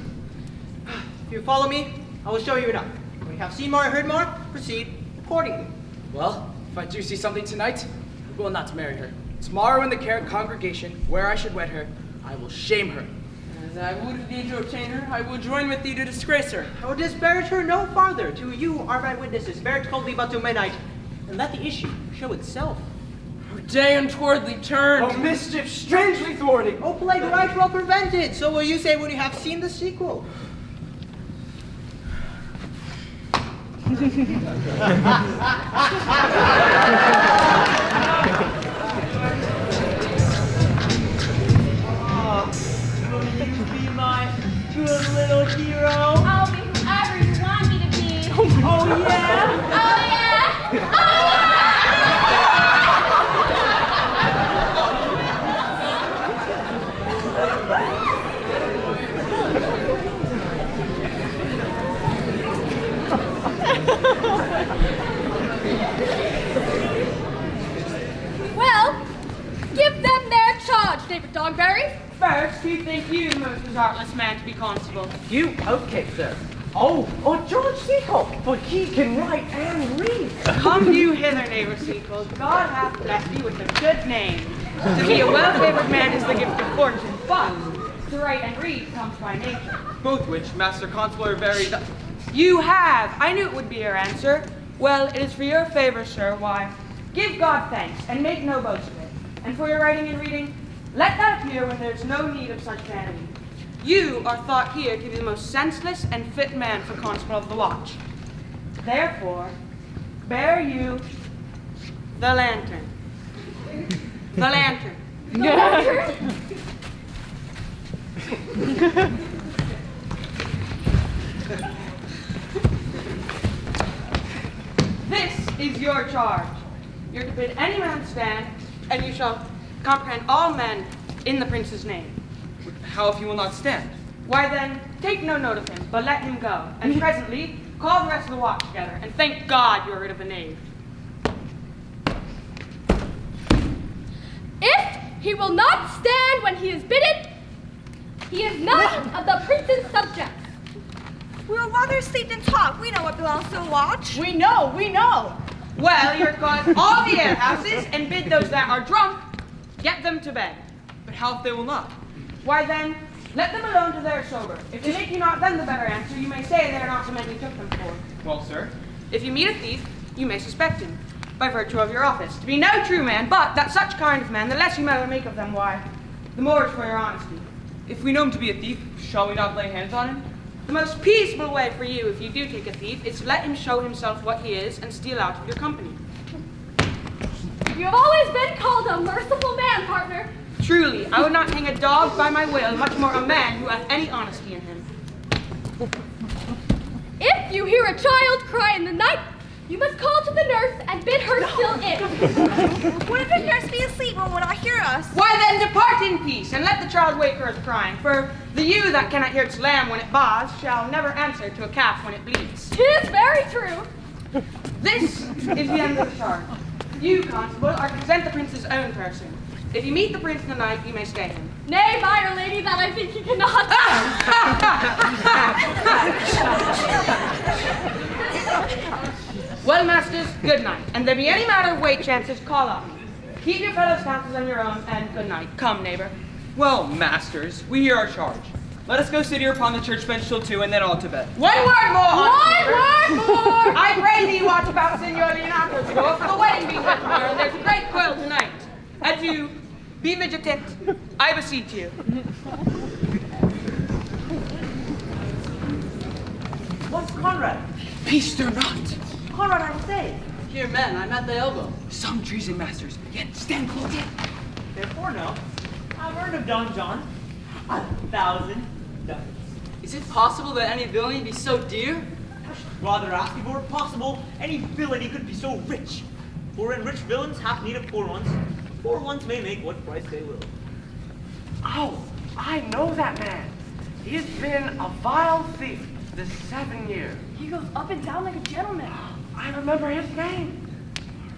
If you follow me, I will show you enough. When you have seen more and heard more, proceed accordingly. Well, if I do see something tonight, I will not marry her. Tomorrow in the congregation, where I should wed her, I will shame her. As I would thee to obtain her, I will join with thee to disgrace her. I will disparage her no farther. To you are my witnesses. Bear it coldly but to midnight, and let the issue show itself. Her day untowardly turned. Oh, mischief strangely thwarting. Oh, plague right well prevented. So will you say when you have seen the sequel. Will you be my good little hero? I'll be whoever you want me to be. Oh yeah? Oh yeah! Oh! Well, give them their charge, David Dogberry. First, we think you, most heartless man, to be constable. You? Okay, sir. Oh, George Seacole, for he can write and read. Come you hither, neighbor Sequel. God hath blessed thee with a good name. To be a well-favored man is the gift of fortune, but to write and read comes by nature. Both which, Master Constable, are very... You have. I knew it would be your answer. Well, it is for your favor, sir. Why, give God thanks, and make no boast of it. And for your writing and reading, let that appear when there's no need of such vanity. You are thought here to be the most senseless and fit man for constable of the watch. Therefore, bear you the lantern. The lantern. The lantern? This is your charge. You're to bid any man stand, and you shall comprehend all men in the prince's name. How if he will not stand? Why then, take no note of him, but let him go, and presently call the rest of the watch together, and thank God you are rid of a knave. If he will not stand when he is bidden, he is none of the prince's subjects. We would rather sleep than talk. We know what belongs to the watch. We know. Well, you're to call all the alehouses and bid those that are drunk, get them to bed. But how if they will not? Why then, let them alone till they are sober. If they make you not then the better answer, you may say they are not the men you took them for. Well, sir. If you meet a thief, you may suspect him, by virtue of your office, to be no true man, but that such kind of men, the less you may make of them, why, the more is for your honesty. If we know him to be a thief, shall we not lay hands on him? The most peaceable way for you, if you do take a thief, is to let him show himself what he is and steal out of your company. You have always been called a merciful man, partner. Truly, I would not hang a dog by my will, much more a man who hath any honesty in him. If you hear a child cry in the night, you must call to the nurse and bid her still in. What if the nurse be asleep and will not hear us? Why then depart in peace, and let the child wake her with crying, for the ewe that cannot hear its lamb when it baas shall never answer to a calf when it bleats. 'Tis very true. This is the end of the charge. You, constable, are to present the prince's own person. If you meet the prince in the night, you may stay him. Nay, byre lady, that I think you cannot. Well, masters, good night. And there be any matter of weight chances, call up. Keep your fellows' counsels on your own, and good night. Come, neighbor. Well, masters, we hear our charge. Let us go sit here upon the church bench till 2, and then all to bed. One word more, One word more! I pray thee watch about Signor Leonardo to go, for the wedding being had tomorrow, and there's a great coil tonight. Adieu. Be vigilant. I beseech you. What's Conrad? Peace there not. Conrad, I say. Here, men, I'm at the elbow. Some treason, masters, yet stand close in. Therefore, no. I've heard of Don John. 1,000 ducats. Is it possible that any villainy be so dear? I should rather ask if it were possible any villainy could be so rich. For when rich villains have need of poor ones may make what price they will. Oh, I know that man. He has been a vile thief this 7 years. He goes up and down like a gentleman. I remember his name.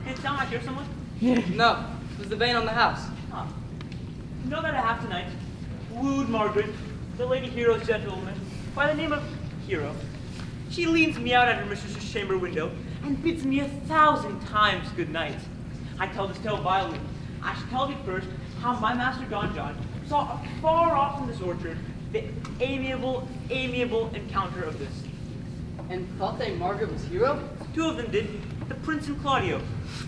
Can't sound like you're someone? No, it was the vein on the house. Huh. You know that I have tonight wooed Margaret, the Lady Hero's gentlewoman, by the name of Hero. She leads me out at her mistress's chamber window and bids me 1,000 times good night. I tell this tale vilely. I shall tell thee first how my master Don John saw afar off in this orchard the amiable encounter of this. And thought they Margaret was hero? 2 of them did, the prince and Claudio.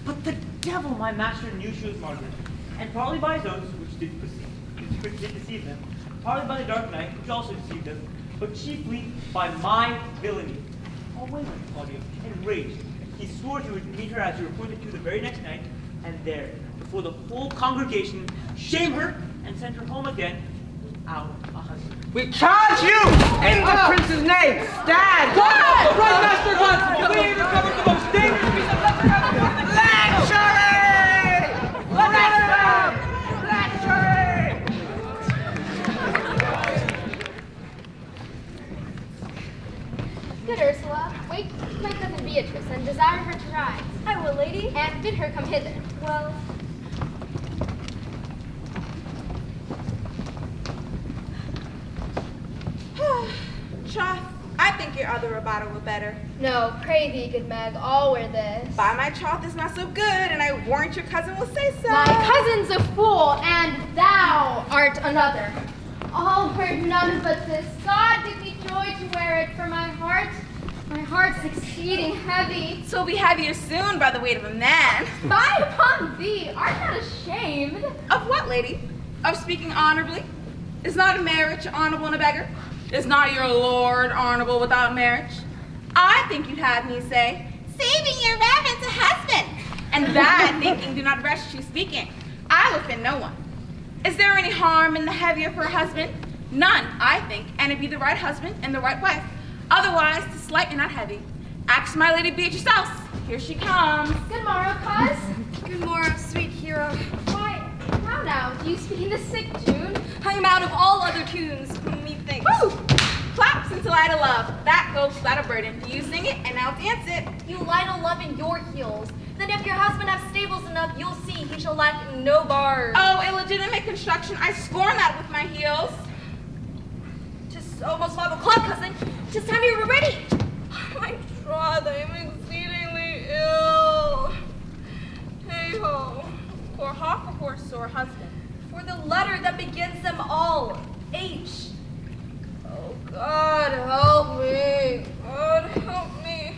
But the devil my master knew she was Margaret, and partly by his own, which did deceive them, partly by the dark night, which also deceived them, but chiefly by my villainy. Away went Claudio, enraged. He swore he would meet her as you were appointed to the very next night, and there, before the whole congregation, shame her and send her home again without a husband. We charge you in the prince's name. Stand. Right, Master Constable! We recovered the most dangerous piece of leather. Good Ursula, wake my cousin Beatrice and desire her to rise. I will, lady. And bid her come hither. Well, Troth, I think your other rebuttal were better. No, pray thee, good Meg, all wear this. By my troth is not so good, and I warrant your cousin will say so. My cousin's a fool, and thou art another. All heard none but this. God give me joy to wear it, for my heart's exceeding heavy. Twill be heavier soon by the weight of a man. Fie upon thee, art not ashamed? Of what, lady? Of speaking honorably? Is not a marriage honorable in a beggar? Is not your lord honorable without marriage? I think you'd have me say, saving your reverence a husband. And that thinking do not rest you speaking. I will offend no one. Is there any harm in the heavier for a husband? None, I think, and it be the right husband and the right wife. Otherwise, 'tis slight and not heavy. Ask my lady be at your spouse. Here she comes. Good morrow, cuz. Good morrow, sweet hero. Why, how now? Do you speak in the sick tune? I am out of all other tunes, methinks. Woo! Claps until I to love. That goes without a burden. You sing it and I'll dance it. You light a love in your heels. Then if your husband have stables enough, you'll see he shall lack no bars. Oh, illegitimate construction. I scorn that with my heels. 'Tis almost 5 o'clock, cousin. 'Tis time you were ready. My troth, I am exceedingly ill. Hey-ho. For hawk or horse or husband? For the letter that begins them all, H. Oh, God help me. God help me.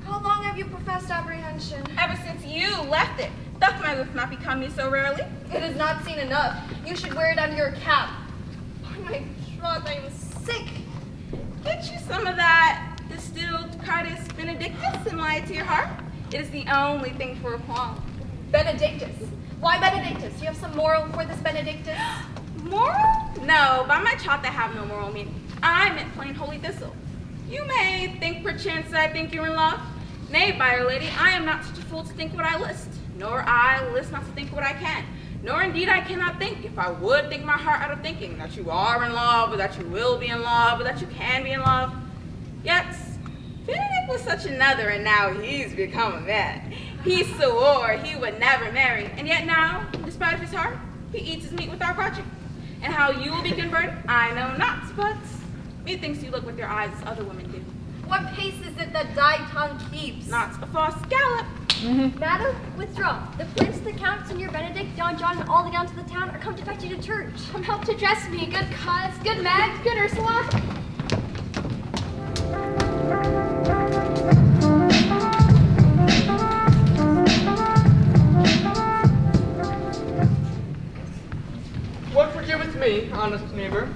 How long have you professed apprehension? Ever since you left it. Doth my lift not become you so rarely? It is not seen enough. You should wear it under your cap. Oh, my troth, I am sick. Get you some of that distilled Cardis Benedictus and lie it to your heart. It is the only thing for a qualm. Benedictus. Why Benedictus? You have some moral for this Benedictus? Moral? No, by my troth I have no moral meaning. I meant plain holy thistle. You may think perchance I think you're in love. Nay, byre lady, I am not such a fool to think what I list, nor I list not to think what I can. Nor indeed I cannot think, if I would think my heart out of thinking, that you are in love, or that you will be in love, or that you can be in love. Yet, Benedict was such another, and now he's become a man. He swore he would never marry, and yet now, despite of his heart, he eats his meat without grudging. And how you will be converted, I know not, but methinks you look with your eyes as other women do. What pace is it that thy tongue keeps? Not a false gallop. Madam, withdraw. The prince, the count, Senior Benedict, Don John, and all the gowns of the town are come to fetch you to church. Come help to dress me, good cuz, good Mag, good Ursula. What would you with me, honest neighbor?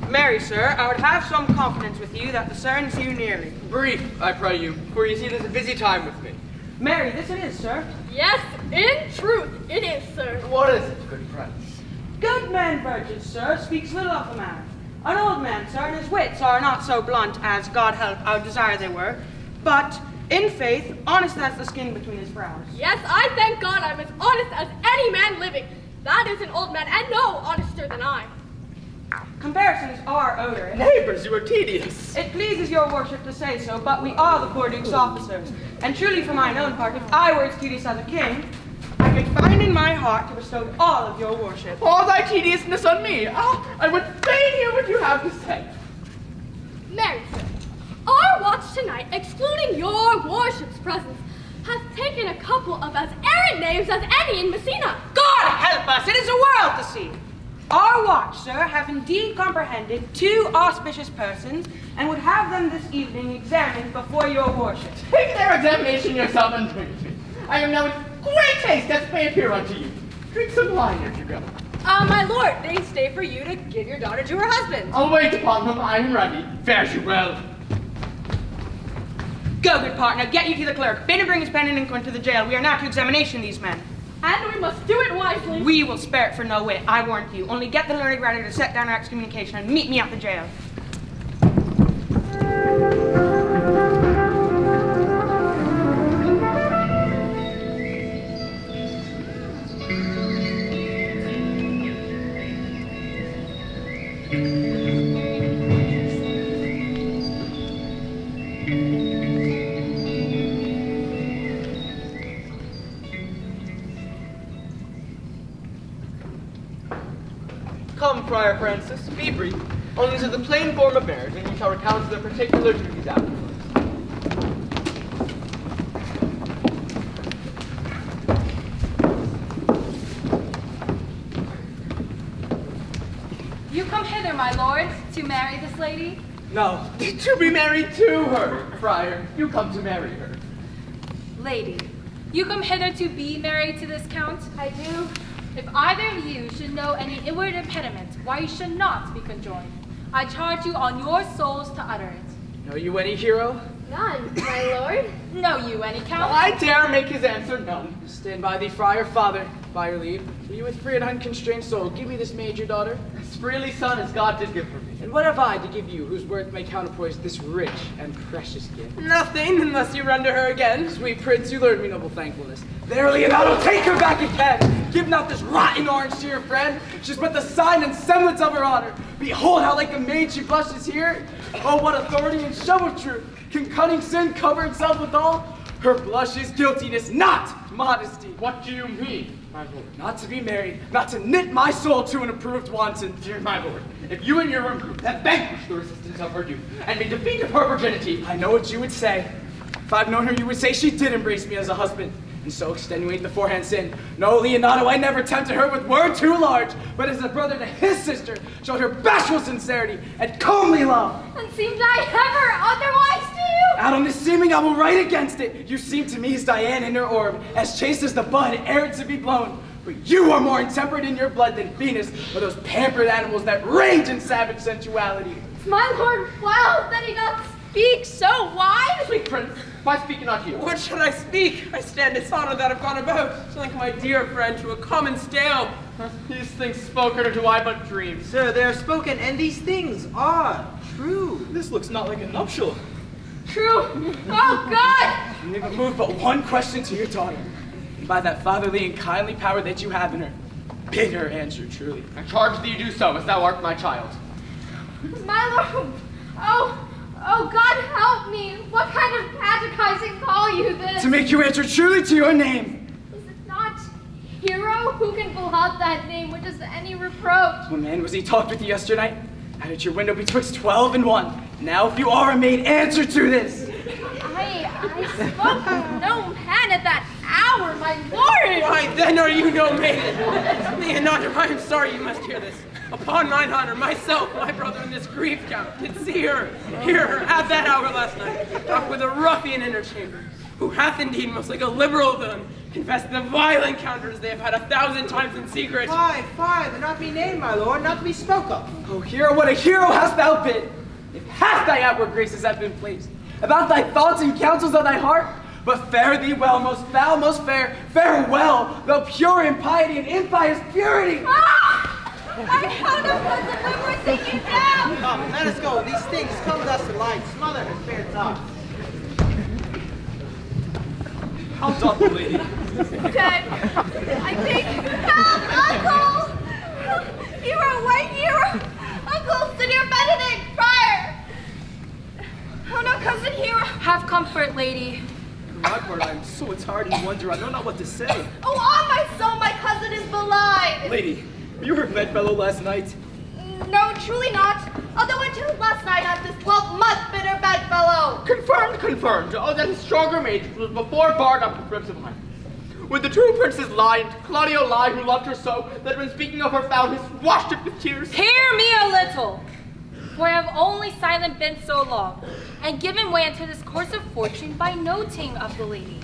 Marry, sir, I would have some confidence with you that discerns you nearly. Brief, I pray you, for you see it is a busy time with me. Marry, this it is, sir. Yes, in truth, it is, sir. What is it, good friends? Good man, virgins, sir, speaks little of a man. An old man, sir, and his wits are not so blunt as, God help, I would desire they were, but, in faith, honest as the skin between his brows. Yes, I thank God I'm as honest as any man living. That is an old man, and no honester than I. Comparisons are odorous. Neighbors, you are tedious. It pleases your worship to say so, but we are the poor duke's officers. And truly for mine own part, if I were as tedious as a king, I could find in my heart to bestow all of your worship. All thy tediousness on me. I would fain hear what you have to say. Marry, sir, our watch tonight, excluding your worship's presence, has taken a couple of as errant knaves as any in Messina. God help us, it is a world to see. Our watch, sir, have indeed comprehended 2 auspicious persons, and would have them this evening examined before your worship. Take their examination yourself and drink it. I am now in great haste as may appear unto you. Drink some wine as you go. My lord, they stay for you to give your daughter to her husband. I'll wait upon them, I am ready. Fare you well. Go, good partner, get you to the clerk. Bid him bring his pen and ink to the jail. We are now to examination these men. And we must do it wisely. We will spare it for no whit, I warrant you. Only get the learned ready to set down our excommunication and meet me at the jail. Come, Friar Francis, be brief. Only this is the plain form of marriage, and you shall recount the particular duties afterwards. You come hither, my lord, to marry this lady? No, to be married to her, Friar. You come to marry her. Lady, you come hither to be married to this count? I do. If either of you should know any inward impediment why you should not be conjoined, I charge you on your souls to utter it. Know you any hero? None, my lord. Know you any count? I dare make his answer none. Stand by thee, friar father, by your leave. For you with free and unconstrained soul, give me this maid your daughter. As freely, son, as God did give for me. And what have I to give you, whose worth may counterpoise this rich and precious gift? Nothing, unless you render her again. Sweet prince, you learned me noble thankfulness. Verily, and I will take her back again. Give not this rotten orange to your friend. She's but the sign and semblance of her honor. Behold how like the maid she blushes here. Oh, what authority and show of truth. Can cunning sin cover itself withal? Her blush is guiltiness, not modesty. What do you mean, my lord? Not to be married, not to knit my soul to an approved wanton. Dear my lord, if you and your own group have vanquished the resistance of her youth and made defeat of her virginity, I know what you would say. If I've known her, you would say she did embrace me as a husband, and so extenuate the forehand sin. No, Leonardo, I never tempted her with word too large, but as a brother to his sister, showed her bashful sincerity and comely love. And seemed I ever otherwise to you? Out on this seeming, I will write against it. You seem to me as Diane in her orb, as chaste as the bud, ere to be blown. But you are more intemperate in your blood than Venus, or those pampered animals that rage in savage sensuality. Is my lord well that he doth speak so wise? Sweet prince, why speak you not here? What should I speak? I stand dishonored that I've gone about, so like my dear friend, to a common stale. These things spoken, or do I but dream? Sir, they are spoken, and these things are true. This looks not like a nuptial. True. Oh, God! You never move but one question to your daughter. And by that fatherly and kindly power that you have in her, bid her answer truly. I charge thee do so, as thou art my child. My lord! Oh, God, help me! What kind of catechizing call you this? To make you answer truly to your name. Is it not hero who can blot that name which is any reproach? What man was he talked with you yesternight? Out at your window betwixt 12 and 1. Now if you are a maid, answer to this. I spoke with no man at that hour, my lord! Why, then are you no maiden? Leonardo, I am sorry you must hear this. Upon mine honor, myself, my brother, and this grief count did see her, hear her, at that hour last night, talk with a ruffian in her chamber, who hath indeed, most like a liberal villain, confessed the vile encounters they have had 1,000 times in secret. Fie, they're not to be named, my lord, not to be spoke of. Oh, hero, what a hero hast thou been! If half thy outward graces have been placed about thy thoughts and counsels of thy heart, but fare thee well, most foul, most fair, farewell, though pure in piety and impious purity! Ah! I held up as the river sinking down! Come, let us go. These things come thus in light. Smother her fair thoughts. How doth the lady? Dead. I think. Help, uncle! Hero, white hero! Uncle, Senior Benedict, friar! Oh no, cousin hero! Have comfort, lady. My word, I am so tired and wonder. I know not what to say. Oh, on my soul, my cousin is belied! Lady, you were bedfellow last night. No, truly not. Although until last night at this 12-month bitter bedfellow. Confirmed. Oh, that his stronger maid was before barred up with ribs of mine. When the two princes lied, Claudio lied, who loved her so, that when speaking of her foulness, washed it with tears. Hear me a little, for I have only silent been so long, and given way unto this course of fortune by noting of the lady.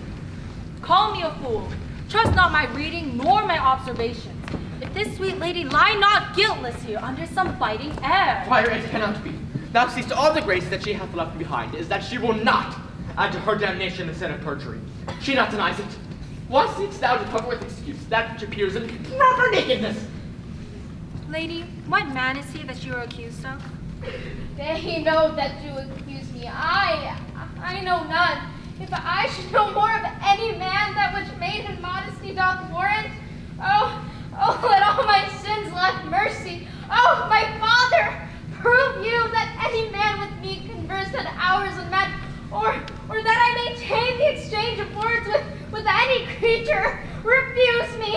Call me a fool. Trust not my reading nor my observations. If this sweet lady lie not guiltless here under some biting air. Friar, it cannot be. Thou seest all the grace that she hath left behind is that she will not add to her damnation the sin of perjury. She not denies it. Why seekst thou to cover with excuse that which appears in proper nakedness? Lady, what man is he that you are accused of? They know that you accuse me. I know none. If I should know more of any man that which maiden modesty doth warrant, oh, let all my sins lack mercy. Oh, my father, prove you that any man with me conversed at hours and met, or that I maintain the exchange of words with any creature. Refuse me,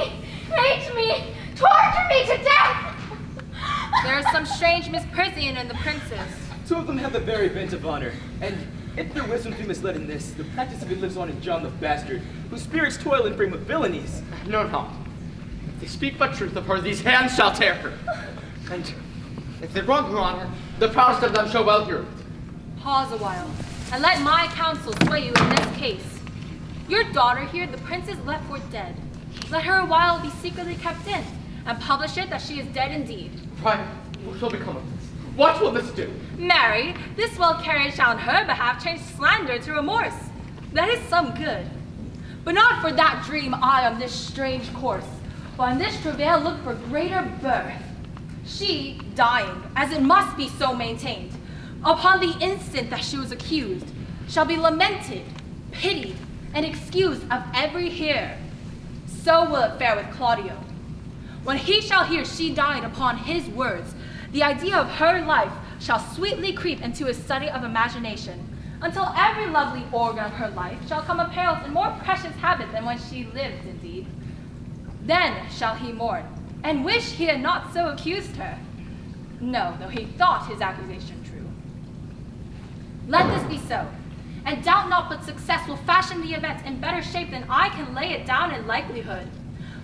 hate me, torture me to death. There is some strange misprision in the princes. Two of them have the very bent of honor, and if their wisdom be misled in this, the practice of it lives on in John the Bastard, whose spirits toil and bring with villainies. No. If they speak but truth of her, these hands shall tear her. And if they wrong her honor, the proudest of them shall well hear it. Pause a while, and let my counsel sway you in this case. Your daughter here, the princess left for dead. Let her a while be secretly kept in, and publish it that she is dead indeed. Friar, what shall become of this? What will this do? Marry, this well carriage shall on her behalf change slander to remorse. That is some good. But not for that dream I on this strange course, but on this travail look for greater birth. She, dying, as it must be so maintained, upon the instant that she was accused, shall be lamented, pitied, and excused of every hearer. So will it fare with Claudio. When he shall hear she died upon his words, the idea of her life shall sweetly creep into his study of imagination, until every lovely organ of her life shall come apparelled in more precious habit than when she lived indeed. Then shall he mourn, and wish he had not so accused her. No, though he thought his accusation true. Let this be so, and doubt not but success will fashion the event in better shape than I can lay it down in likelihood.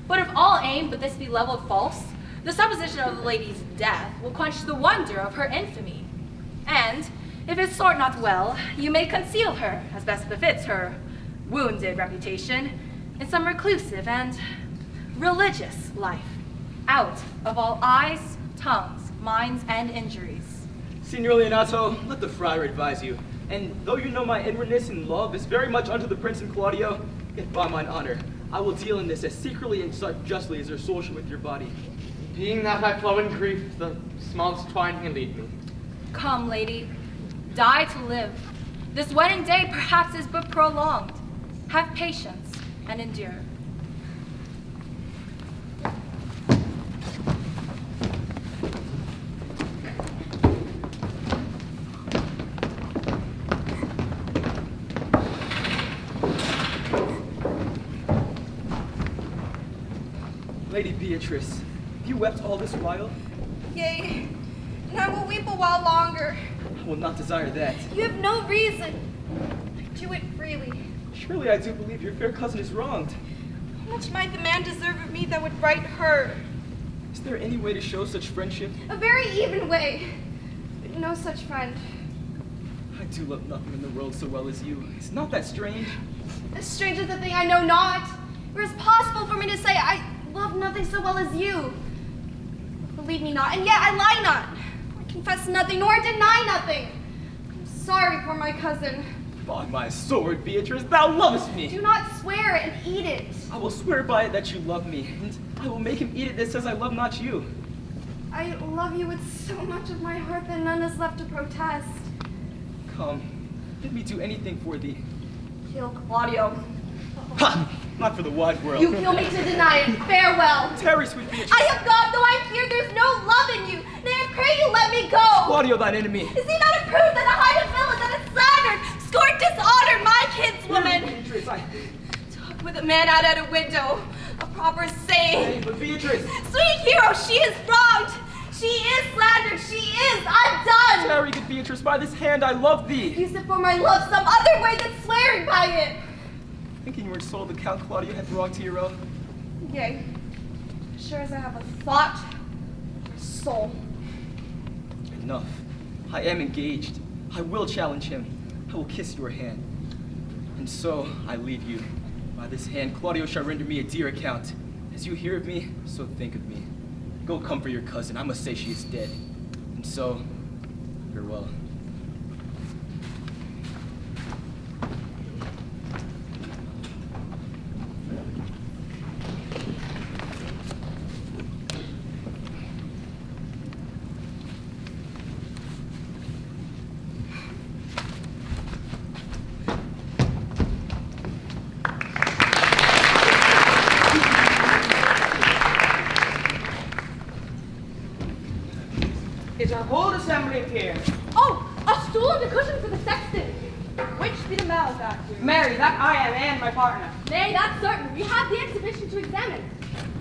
But if all aim but this be levelled false, the supposition of the lady's death will quench the wonder of her infamy. And, if it sort not well, you may conceal her, as best befits her wounded reputation, in some reclusive and religious life, out of all eyes, tongues, minds, and injuries. Signor Leonato, let the friar advise you. And though you know my inwardness in love is very much unto the prince and Claudio, yet by mine honor, I will deal in this as secretly and such justly as your soul should with your body. Being that I flow in grief, the smallest twine can lead me. Come, lady, die to live. This wedding day perhaps is but prolonged. Have patience and endure. Lady Beatrice, have you wept all this while? Yea, and I will weep a while longer. I will not desire that. You have no reason. Do it freely. Surely I do believe your fair cousin is wronged. How much might the man deserve of me that would right her? Is there any way to show such friendship? A very even way. No such friend. I do love nothing in the world so well as you. It's not that strange. As strange as the thing I know not. Or is possible for me to say I love nothing so well as you. Believe me not, and yet I lie not. I confess nothing, nor deny nothing. I'm sorry for my cousin. By my sword, Beatrice, thou lovest me. Do not swear it and eat it. I will swear by it that you love me, and I will make him eat it that says I love not you. I love you with so much of my heart that none is left to protest. Come, let me do anything for thee. Kill Claudio. Ha! Not for the wide world. You kill me to deny it. Farewell. Tarry, sweet Beatrice. I have gone, though I'm here, there's no love in you. Nay, I pray you let me go. Claudio, thine enemy. Is he not approved that I hide a villain, that has slandered, scorned, dishonored my kinswoman? Beatrice, Talk with a man out at a window. A proper saying. Hey, but Beatrice. Sweet hero, she is wronged. She is slandered. She is undone. Tarry, good Beatrice, by this hand I love thee. Use it for my love some other way than swearing by it. Thinking you were sold the Count Claudio had wronged hero. Yea, sure as I have a thought, a soul. Enough. I am engaged. I will challenge him. I will kiss your hand. And so I leave you. By this hand, Claudio shall render me a dear account. As you hear of me, so think of me. Go comfort your cousin. I must say she is dead. And so, farewell. Is our whole assembly here? Oh, a stool and a cushion for the sexton. Which be the malefactor? Mary, that I am, and my partner. Nay, that's certain. We have the exhibition to examine.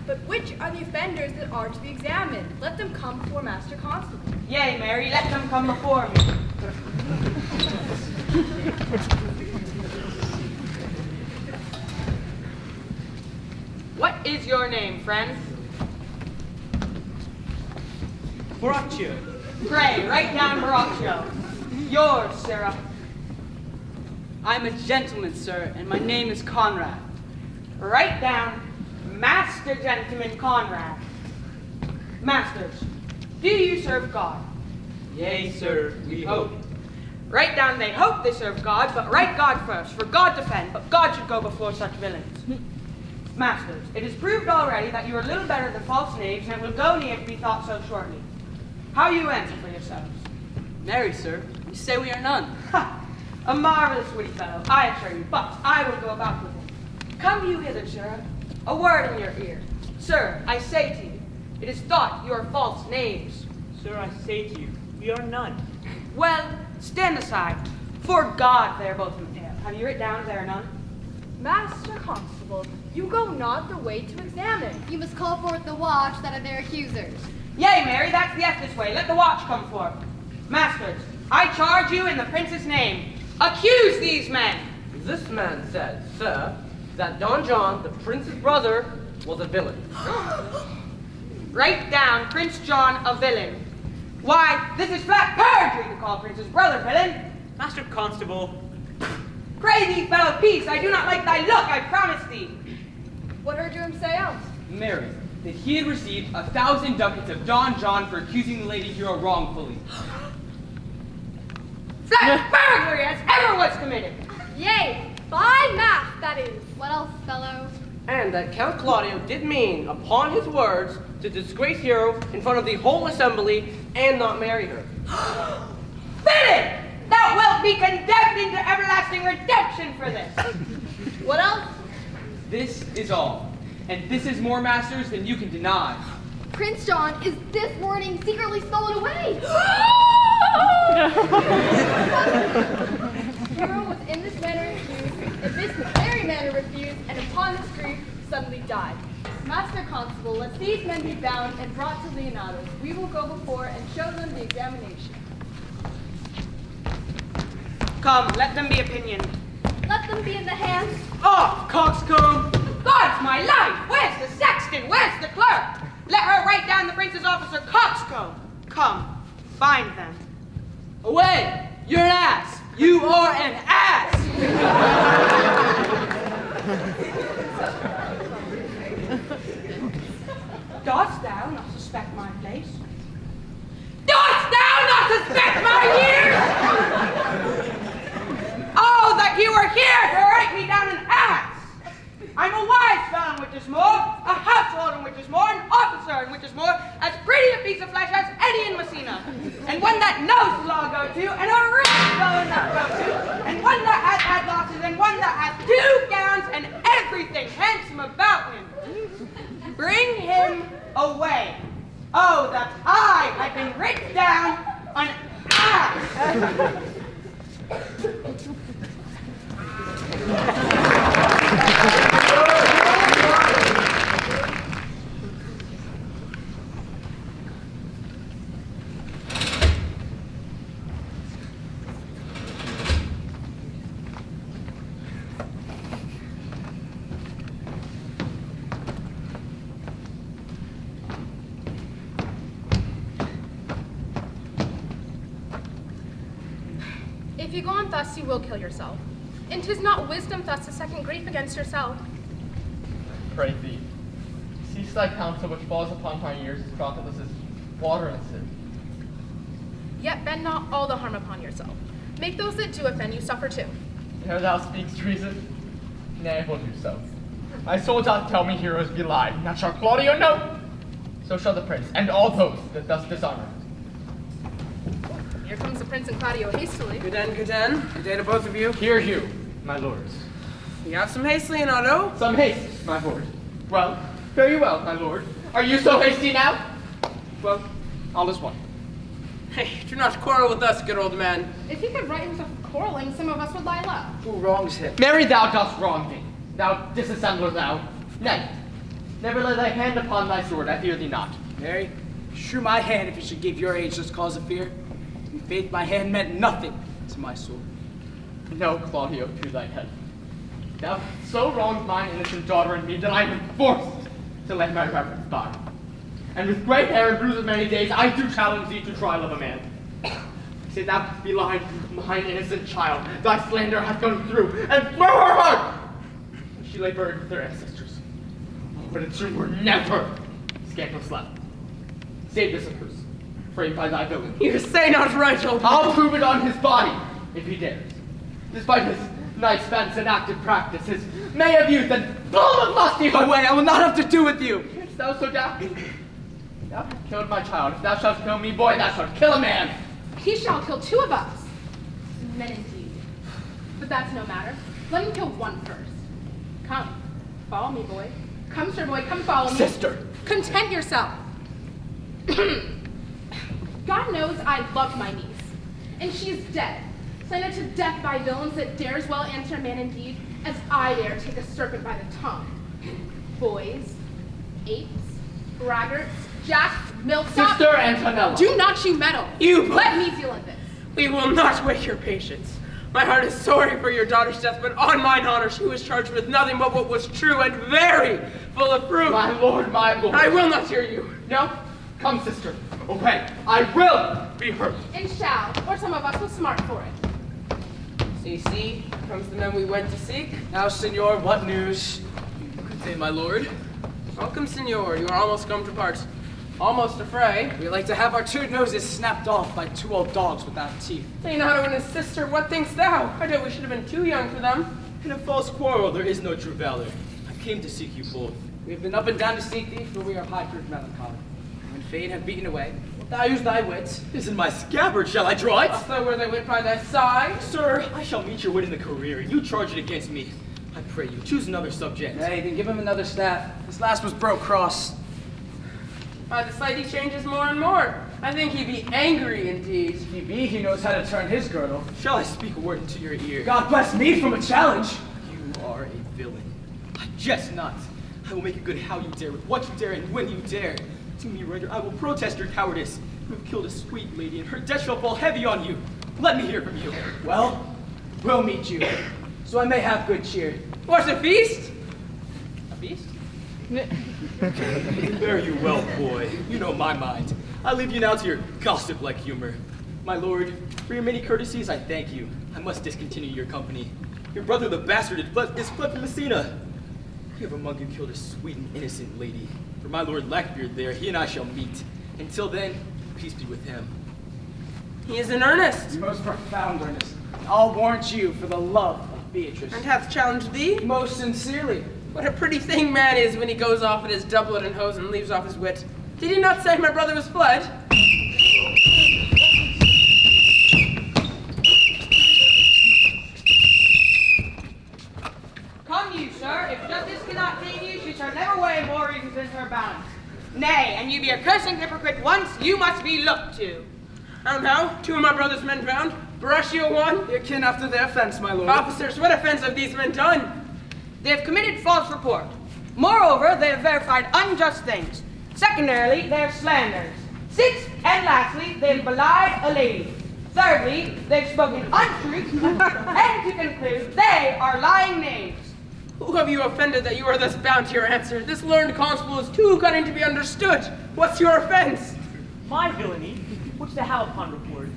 But which are the offenders that are to be examined? Let them come before Master Constable. Yea, Mary, let them come before me. What is your name, friend? Borachio. Pray, write down Borachio. Yours, Sarah. I'm a gentleman, sir, and my name is Conrad. Write down Master Gentleman Conrad. Masters, do you serve God? Yea, sir, we hope. Write down they hope they serve God, but write God first, for God defend, but God should go before such villains. Masters, it is proved already that you are little better than false knaves, and it will go near to be thought so shortly. How you answer for yourselves? Marry, sir, we say we are none. Ha! A marvelous witty fellow, I assure you, but I will go about with him. Come you hither, sir. A word in your ear. Sir, I say to you, it is thought you are false knaves. Sir, I say to you, we are none. Well, stand aside. For God, they are both in hell. Have you written down they are none? Master Constable, you go not the way to examine. You must call forth the watch that are their accusers. Yea, Mary, that's the this way. Let the watch come forth. Masters, I charge you in the prince's name. Accuse these men. This man said, sir, that Don John, the prince's brother, was a villain. Write down Prince John a villain. Why, this is flat perjury to call Prince's brother villain. Master Constable. Pray thee, fellow, peace. I do not like thy look, I promise thee. What heard you him say else? Mary, that he had received 1,000 ducats of Don John for accusing the lady hero wrongfully. Flat burglary as ever was committed. Yea, by math, that is. What else, fellow? And that Count Claudio did mean, upon his words, to disgrace Hero in front of the whole assembly and not marry her. Villain! Thou wilt be condemned into everlasting redemption for this. What else? This is all. And this is more, masters, than you can deny. Prince John is this morning secretly stolen away. Hero was in this manner accused, in this very manner refused, and upon this grief suddenly died. Master Constable, let these men be bound and brought to Leonatus. We will go before and show them the examination. Come, let them be opinioned. Let them be in the hands. Off, coxcomb! God's my life! Where's the sexton? Where's the clerk? Let her write down the prince's officer, coxcomb. Come, bind them. Away! You're an ass! You are an ass! Dost thou not suspect my place? Dost thou not suspect my years? Oh, that you were here to write me down an ass! I'm a wise fellow, which is more, a householder, which is more, an officer, which is more, as pretty a piece of flesh as any in Messina, and one that knows the law go to, and a rich fellow not go to, and one that has had losses, and one that has 2 gowns, and everything handsome about him. Bring him away. Oh, that I had been written down an ass! If you go on thus, you will kill yourself. And 'tis not wisdom thus to second grief against yourself. Pray thee, cease thy counsel which falls upon my ears as profitless as water and sin. Yet bend not all the harm upon yourself. Make those that do offend you suffer too. Ere thou speakst reason, nay, I will do so. My soul doth tell me heroes be lied, not shall Claudio know, so shall the prince, and all those that thus dishonor him. Here comes the prince and Claudio hastily. Good den, good den. Good day to both of you. Hear you, my lords. You have some haste, Leonardo? Some haste, my lord. Well, fare you well, my lord. Are you so hasty now? Well, all is one. Hey, do not quarrel with us, good old man. If he could right himself quarreling, some of us would lie low. Who wrongs him? Mary, thou dost wrong me. Thou disassembler thou. Nay, never lay thy hand upon thy sword, I fear thee not. Mary, shew my hand if you should give your age this cause of fear. In faith, my hand meant nothing to my sword. No, Claudio, to thy head. Thou so wronged mine innocent daughter and me that I am forced to let my reverence die. And with gray hair and bruises many days, I do challenge thee to trial of a man. Say thou hast belied mine innocent child, thy slander hath gone through, and through her heart she lay buried with their ancestors. but its room were never scandalous left. Save this of hers, framed by thy villain. You say not right, old man. I'll prove it on his body, if he dares. Despite his nice fancy and active practice, his May of youth and full of lusty hope. Away, I will not have to do with you. Canst thou so doubt me? Thou hast killed my child. If thou shalt kill me, boy, thou shalt kill a man. He shall kill two of us. Men indeed. But that's no matter. Let him kill one first. Come, follow me, boy. Come, sir boy, come follow me. Sister. Content yourself. God knows I loved my niece, and she is dead, slandered to death by villains that dare as well answer man indeed as I dare take a serpent by the tongue. Boys, apes, braggarts, jacks, milksops. Sister Antonella. Do not you meddle. You Let me deal with this. We will not wake your patience. My heart is sorry for your daughter's death, but on mine honor, she was charged with nothing but what was true and very full of proof. My lord, my lord. I will not hear you. No? Come, sister. Obey. I will be heard. And shall, or some of us will smart for it. See, comes the men we went to seek. Now, senor, what news? Good day, my lord. Welcome, senor. You are almost come to part. Almost a fray. We like to have our two noses snapped off by two old dogs without teeth. Leonardo and his sister, what thinkst thou? I doubt we should have been too young for them. In a false quarrel, there is no true valor. I came to seek you both. We have been up and down to seek thee, for we are high-proof melancholy. When fate have beaten away, wilt thou use thy wits? Is in my scabbard, shall I draw it? So were they wit by thy side? Sir, I shall meet your wit in the career, and you charge it against me. I pray you, choose another subject. Nay, then give him another staff. This last was broke cross. By the sight he changes more and more. I think he be angry indeed. If he be, he knows how to turn his girdle. Shall I speak a word into your ear? God bless me from a challenge. You are a villain. I jest not. I will make it good how you dare, with what you dare, and when you dare. To me, Raider, I will protest your cowardice. You have killed a sweet lady, and her death shall fall heavy on you. Let me hear from you. Well, we'll meet you, so I may have good cheer. What's a feast? A feast? Fare you well, boy. You know my mind. I leave you now to your gossip-like humor. My lord, for your many courtesies, I thank you. I must discontinue your company. Your brother, the bastard, is fled from Messina. You have among you killed a sweet and innocent lady. For my lord Lackbeard there, he and I shall meet. Until then, peace be with him. He is in earnest. Most profound earnest. I'll warrant you for the love of Beatrice. And hath challenged thee? Most sincerely. What a pretty thing man is when he goes off in his doublet and hose and leaves off his wit. Did he not say my brother was fled? Come you, sir, if justice cannot tame you, she shall never weigh more reasons than her bounds. Nay, and you be a cursing hypocrite once, you must be looked to. How? Two of my brother's men drowned. Brachio one. Your kin after their offense, my lord. Officers, what offense have these men done? They have committed false report. Moreover, they have verified unjust things. Secondarily, they have slandered. Sixth, and lastly, they have belied a lady. Thirdly, they've spoken untruth. And to conclude, they are lying knaves. Who have you offended that you are thus bound to your answer? This learned constable is too cunning to be understood. What's your offense? My villainy, which they have upon report,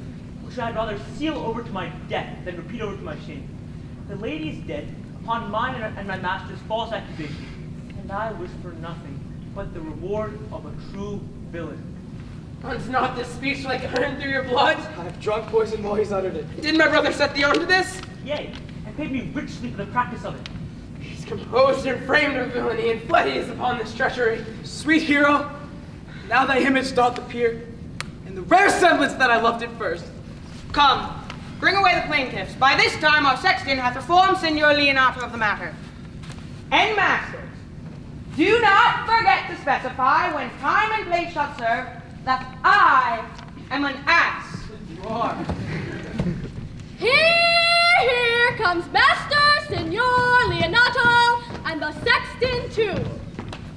which I'd rather seal over to my death than repeat over to my shame. The lady is dead upon mine and my master's false accusation, and I wish for nothing but the reward of a true villain. Runs not this speech like iron through your blood? I have drunk poison while he's uttered it. Did my brother set thee on to this? Yea, and paid me richly for the practice of it. He's composed and framed of villainy, and fled he is upon this treachery. Sweet hero, now thy image doth appear, in the rare semblance that I loved it first. Come, bring away the plaintiffs. By this time our sexton hath informed Signor Leonato of the matter. And masters, do not forget to specify when time and place shall serve that I am an ass. You are. Here comes Master Signor Leonato and the sexton too.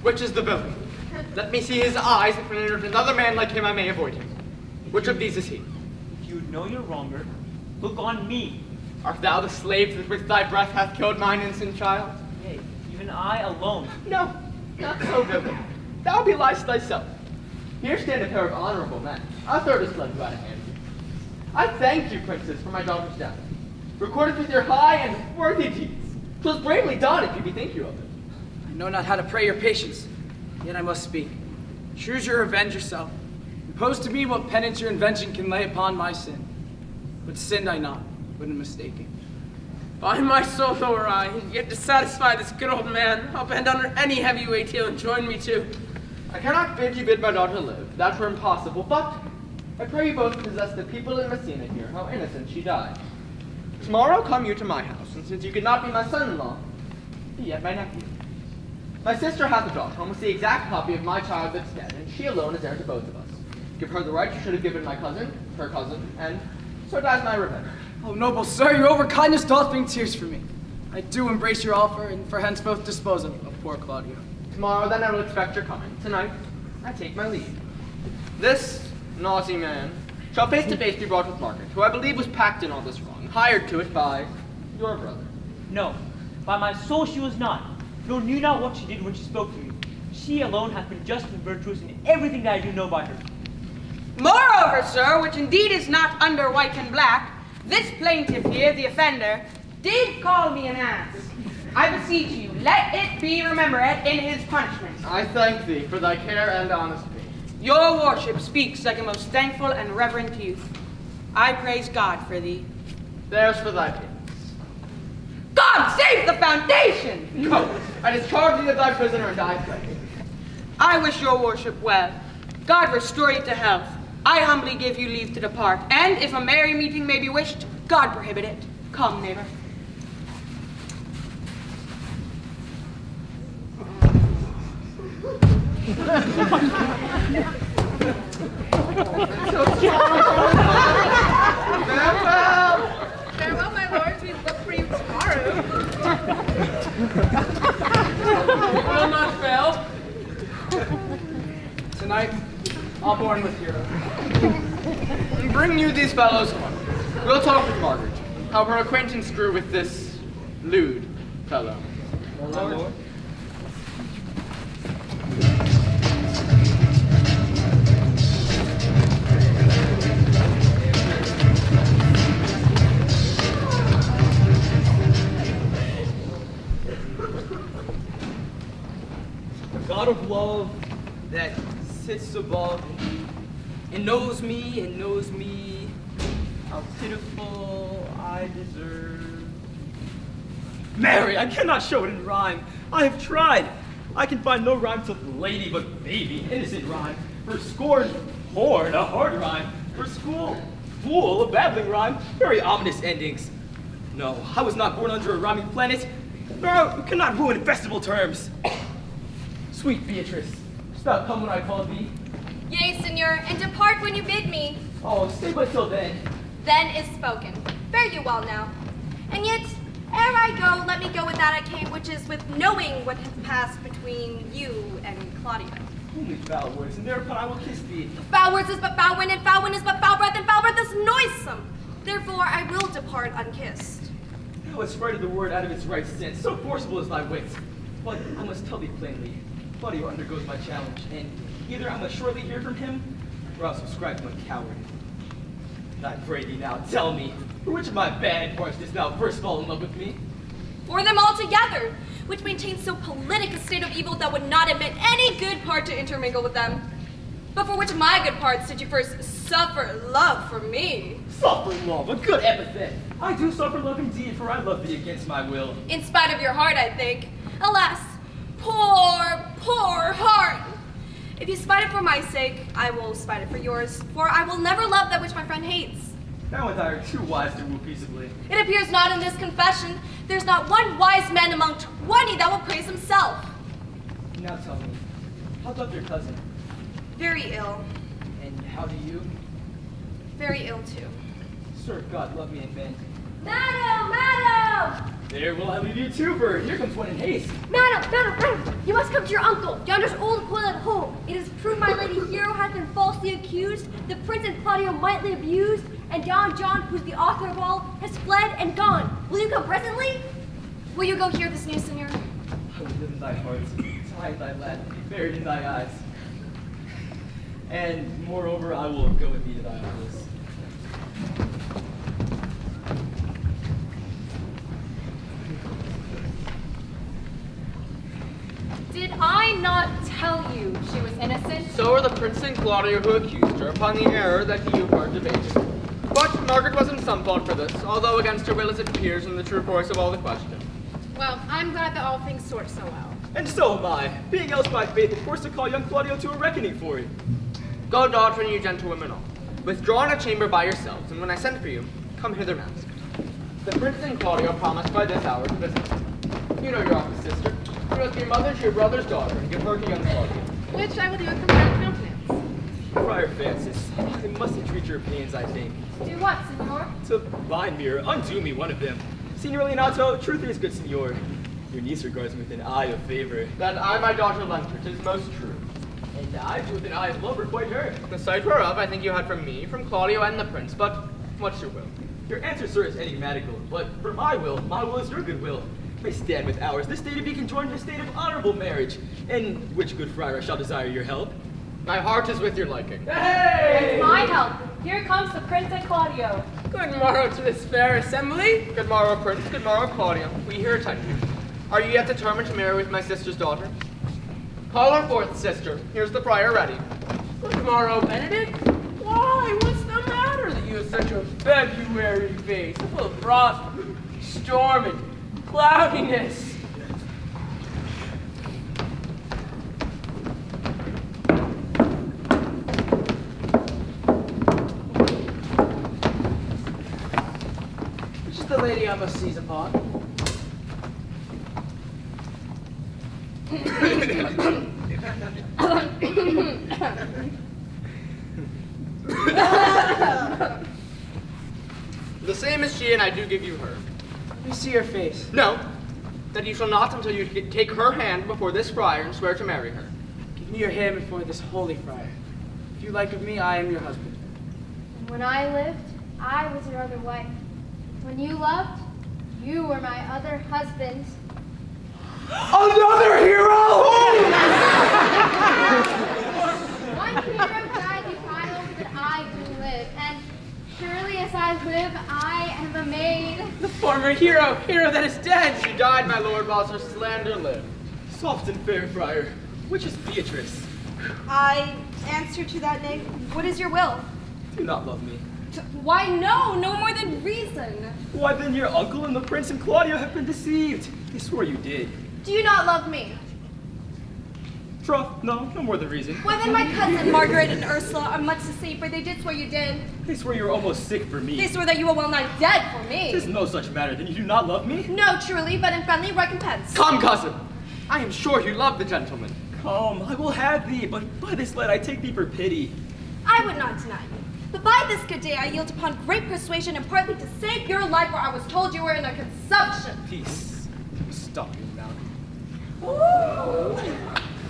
Which is the villain? Let me see his eyes, if with another man like him I may avoid him. Which of these is he? If you know you're wronger, look on me. Art thou the slave that with thy breath hath killed mine innocent child? Yea, even I alone. No, not so, villain. Thou beliest thyself. Here stand a pair of honorable men. A third is led you out of hand. I thank you, princess, for my daughter's death. Recorded with your high and worthy deeds. 'Twas bravely done, if you bethink you of it. I I know not how to pray your patience, yet I must speak. Choose your revenge yourself. Impose to me what penance your invention can lay upon my sin. But sinned I not, but in mistaking. By my soul, though were I, yet to satisfy this good old man, I'll bend under any heavyweight he'll enjoin me to. I cannot bid you bid my daughter live. That were impossible, but I pray you both possess the people in Messina here, how innocent she died. Tomorrow come you to my house, and since you could not be my son-in-law, be yet my nephew. My sister hath a daughter, almost the exact copy of my child that's dead, and she alone is heir to both of us. Give her the right you should have given my cousin, her cousin, and so dies my revenge. Oh, noble sir, your overkindness doth bring tears for me. I do embrace your offer, and for henceforth dispose of poor Claudio. Tomorrow then I will expect your coming. Tonight, I take my leave. This naughty man shall face to face be brought with Margaret, who I believe was packed in all this wrong, hired to it by your brother. No, by my soul she was not, nor knew not what she did when she spoke to me. She alone hath been just and virtuous in everything that I do know by her. Moreover, sir, which indeed is not under white and black, this plaintiff here, the offender, did call me an ass. I beseech you, let it be remembered in his punishment. I thank thee for thy care and honesty. Your worship speaks like a most thankful and reverent youth. I praise God for thee. There's for thy pains. God save the foundation! Go, I discharge thee of thy prisoner and I pray. I wish your worship well. God restore you to health. I humbly give you leave to depart, and if a merry meeting may be wished, God prohibit it. Come, neighbor. Farewell, my lords. We look for you tomorrow. Will not fail. Tonight, I'll mourn with hero. Bring you these fellows home. We'll talk with Margaret, how her acquaintance grew with this lewd fellow. Lord. The God of love that sits above and knows me how pitiful I deserve. Mary, I cannot show it in rhyme. I have tried. I can find no rhyme to lady but baby, innocent rhyme. For scorn, horn, a hard rhyme. For school, fool, a babbling rhyme. Very ominous endings. No, I was not born under a rhyming planet, nor I cannot woo in festival terms. Sweet Beatrice, dost thou come when I call thee? Yea, senor, and depart when you bid me. Oh, stay but till then. Then is spoken. Fare you well now. And yet, ere I go, let me go with that I came, which is with knowing what hath passed between you and Claudio. Only foul words, and thereupon I will kiss thee. Foul words is but foul wind, and foul wind is but foul breath, and foul breath is noisome. Therefore I will depart unkissed. Thou hast frighted the word out of its right sense, so forcible is thy wit. But I must tell thee plainly, Claudio undergoes my challenge, and either I must shortly hear from him, or I'll subscribe to a coward. And I pray thee now, tell me, for which of my bad parts didst thou first fall in love with me? Or them all together, which maintains so politic a state of evil that would not admit any good part to intermingle with them. But for which of my good parts did you first suffer love for me? Suffer love, a good epithet. I do suffer love indeed, for I love thee against my will. In spite of your heart, I think. Alas, poor, poor heart. If you spite it for my sake, I will spite it for yours, for I will never love that which my friend hates. Thou and I are too wise to woo peaceably. It appears not in this confession. There's not one wise man among 20 that will praise himself. Now tell me, how doth your cousin? Very ill. And how do you? Very ill too. Serve God, love me, and mend. Madam! Madam! There will I leave you too, bird. Here comes one in haste. Madam, you must come to your uncle, yonder's old coil at home. It is proved my lady hero hath been falsely accused, the prince and Claudio mightily abused, and Don John, who's the author of all, has fled and gone. Will you come presently? Will you go hear this news, senor? I will live in thy heart, tie in thy lap, be buried in thy eyes. And moreover, I will go with thee to thy office. Did I not tell you she was innocent? So are the Prince and Claudia who accused her upon the error that you are debating. But Margaret was in some fault for this, although against her will as it appears in the true course of all the question. Well, I'm glad that all things sort so well. And so am I, being else by faith and forced to call young Claudio to a reckoning for it. Go, daughter, and you gentlewomen all. Withdraw in a chamber by yourselves, and when I send for you, come hither masked. The Prince and Claudio promised by this hour to visit. You know your office, sister. You must be your mother to your brother's daughter, and give her to young Claudio. Which I will do with profound countenance. Friar Francis, I must entreat your opinions, I think. Do what, senor? To bind me or undo me, one of them. Signor Leonato, truth is good, senor. Your niece regards me with an eye of favor. That I, my daughter, lent her, 'tis most true. And I, with an eye of love, are quite hurt. The sight whereof I think you had from me, from Claudio and the Prince, but what's your will? Your answer, sir, is enigmatical, but for my will is your good will. May stand with ours, this day to be conjoined in a state of honorable marriage, in which good friar I shall desire your help. My heart is with your liking. With my help. Here comes the Prince and Claudio. Good morrow to this fair assembly. Good morrow, Prince. Good morrow, Claudio. We here attend you. Are you yet determined to marry with my sister's daughter? Call her forth, sister. Here's the friar ready. Good morrow, Benedict. Why, what's the matter that you have such a February face, full of frost, storm, and cloudiness? Which is the lady I must seize upon? The same as she, and I do give you her. Let me see your face. No, that you shall not until you take her hand before this friar and swear to marry her. Give me your hand before this holy friar. If you like of me, I am your husband. And when I lived, I was your other wife. When you loved, you were my other husband. Another hero! One hero died before over that I do live, and surely as I live, I am a maid. The former hero that is dead. She died, my lord, whilst her slander lived. Soft and fair, friar. Which is Beatrice? I answer to that name. What is your will? Do not love me. Why, no more than reason. Why, then your uncle and the Prince and Claudio have been deceived. They swore you did. Do you not love me? Troth, no more than reason. Why, then my cousin Margaret and Ursula are much the same, for they did swear you did. They swore you were almost sick for me. They swore that you were well nigh dead for me. Tis no such matter, then you do not love me? No, truly, but in friendly recompense. Come, cousin. I am sure you love the gentleman. Come, I will have thee, but by this lead I take thee for pity. I would not deny you. But by this good day I yield upon great persuasion, and partly to save your life, where I was told you were in a consumption. Peace. Stop your mouth.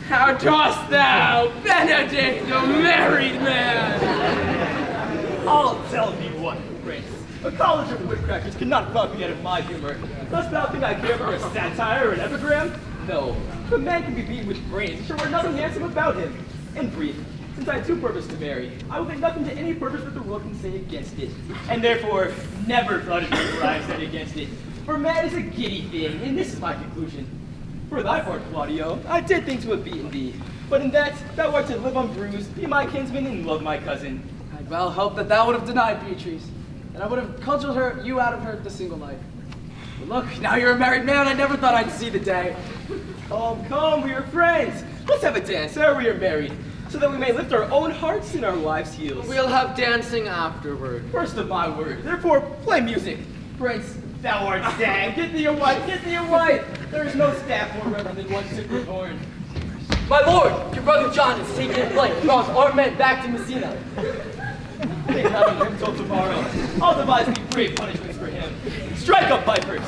How dost thou, Benedict, the married man? I'll tell thee what, Prince. A college of witcrackers cannot pluck me out of my humor. Dost thou think I care for a satire or an epigram? No. If a man can be beaten with brains, there were nothing handsome about him. In brief, since I do purpose to marry, I will think nothing to any purpose that the world can say against it. And therefore, never thought it before I said against it. For man is a giddy thing, and this is my conclusion. For thy part, Claudio, I did think to have beaten thee. But in that, thou art to live unbruised, be my kinsman, and love my cousin. I'd well hope that thou would have denied Beatrice, and I would have cudgeled you out of her the single life. But look, now you're a married man, I never thought I'd see the day. Come, we are friends. Let's have a dance ere we are married, so that we may lift our own hearts in our wives' heels. We'll have dancing afterward. First of my word, therefore play music. Prince, thou art stag, get thee a wife, get thee a wife. There is no staff more reverend than one sacred horn. My lord, your brother John is taking in flight and draws our men back to Messina. Think not of him till tomorrow. I'll devise thee brave punishments for him. Strike up, pipers!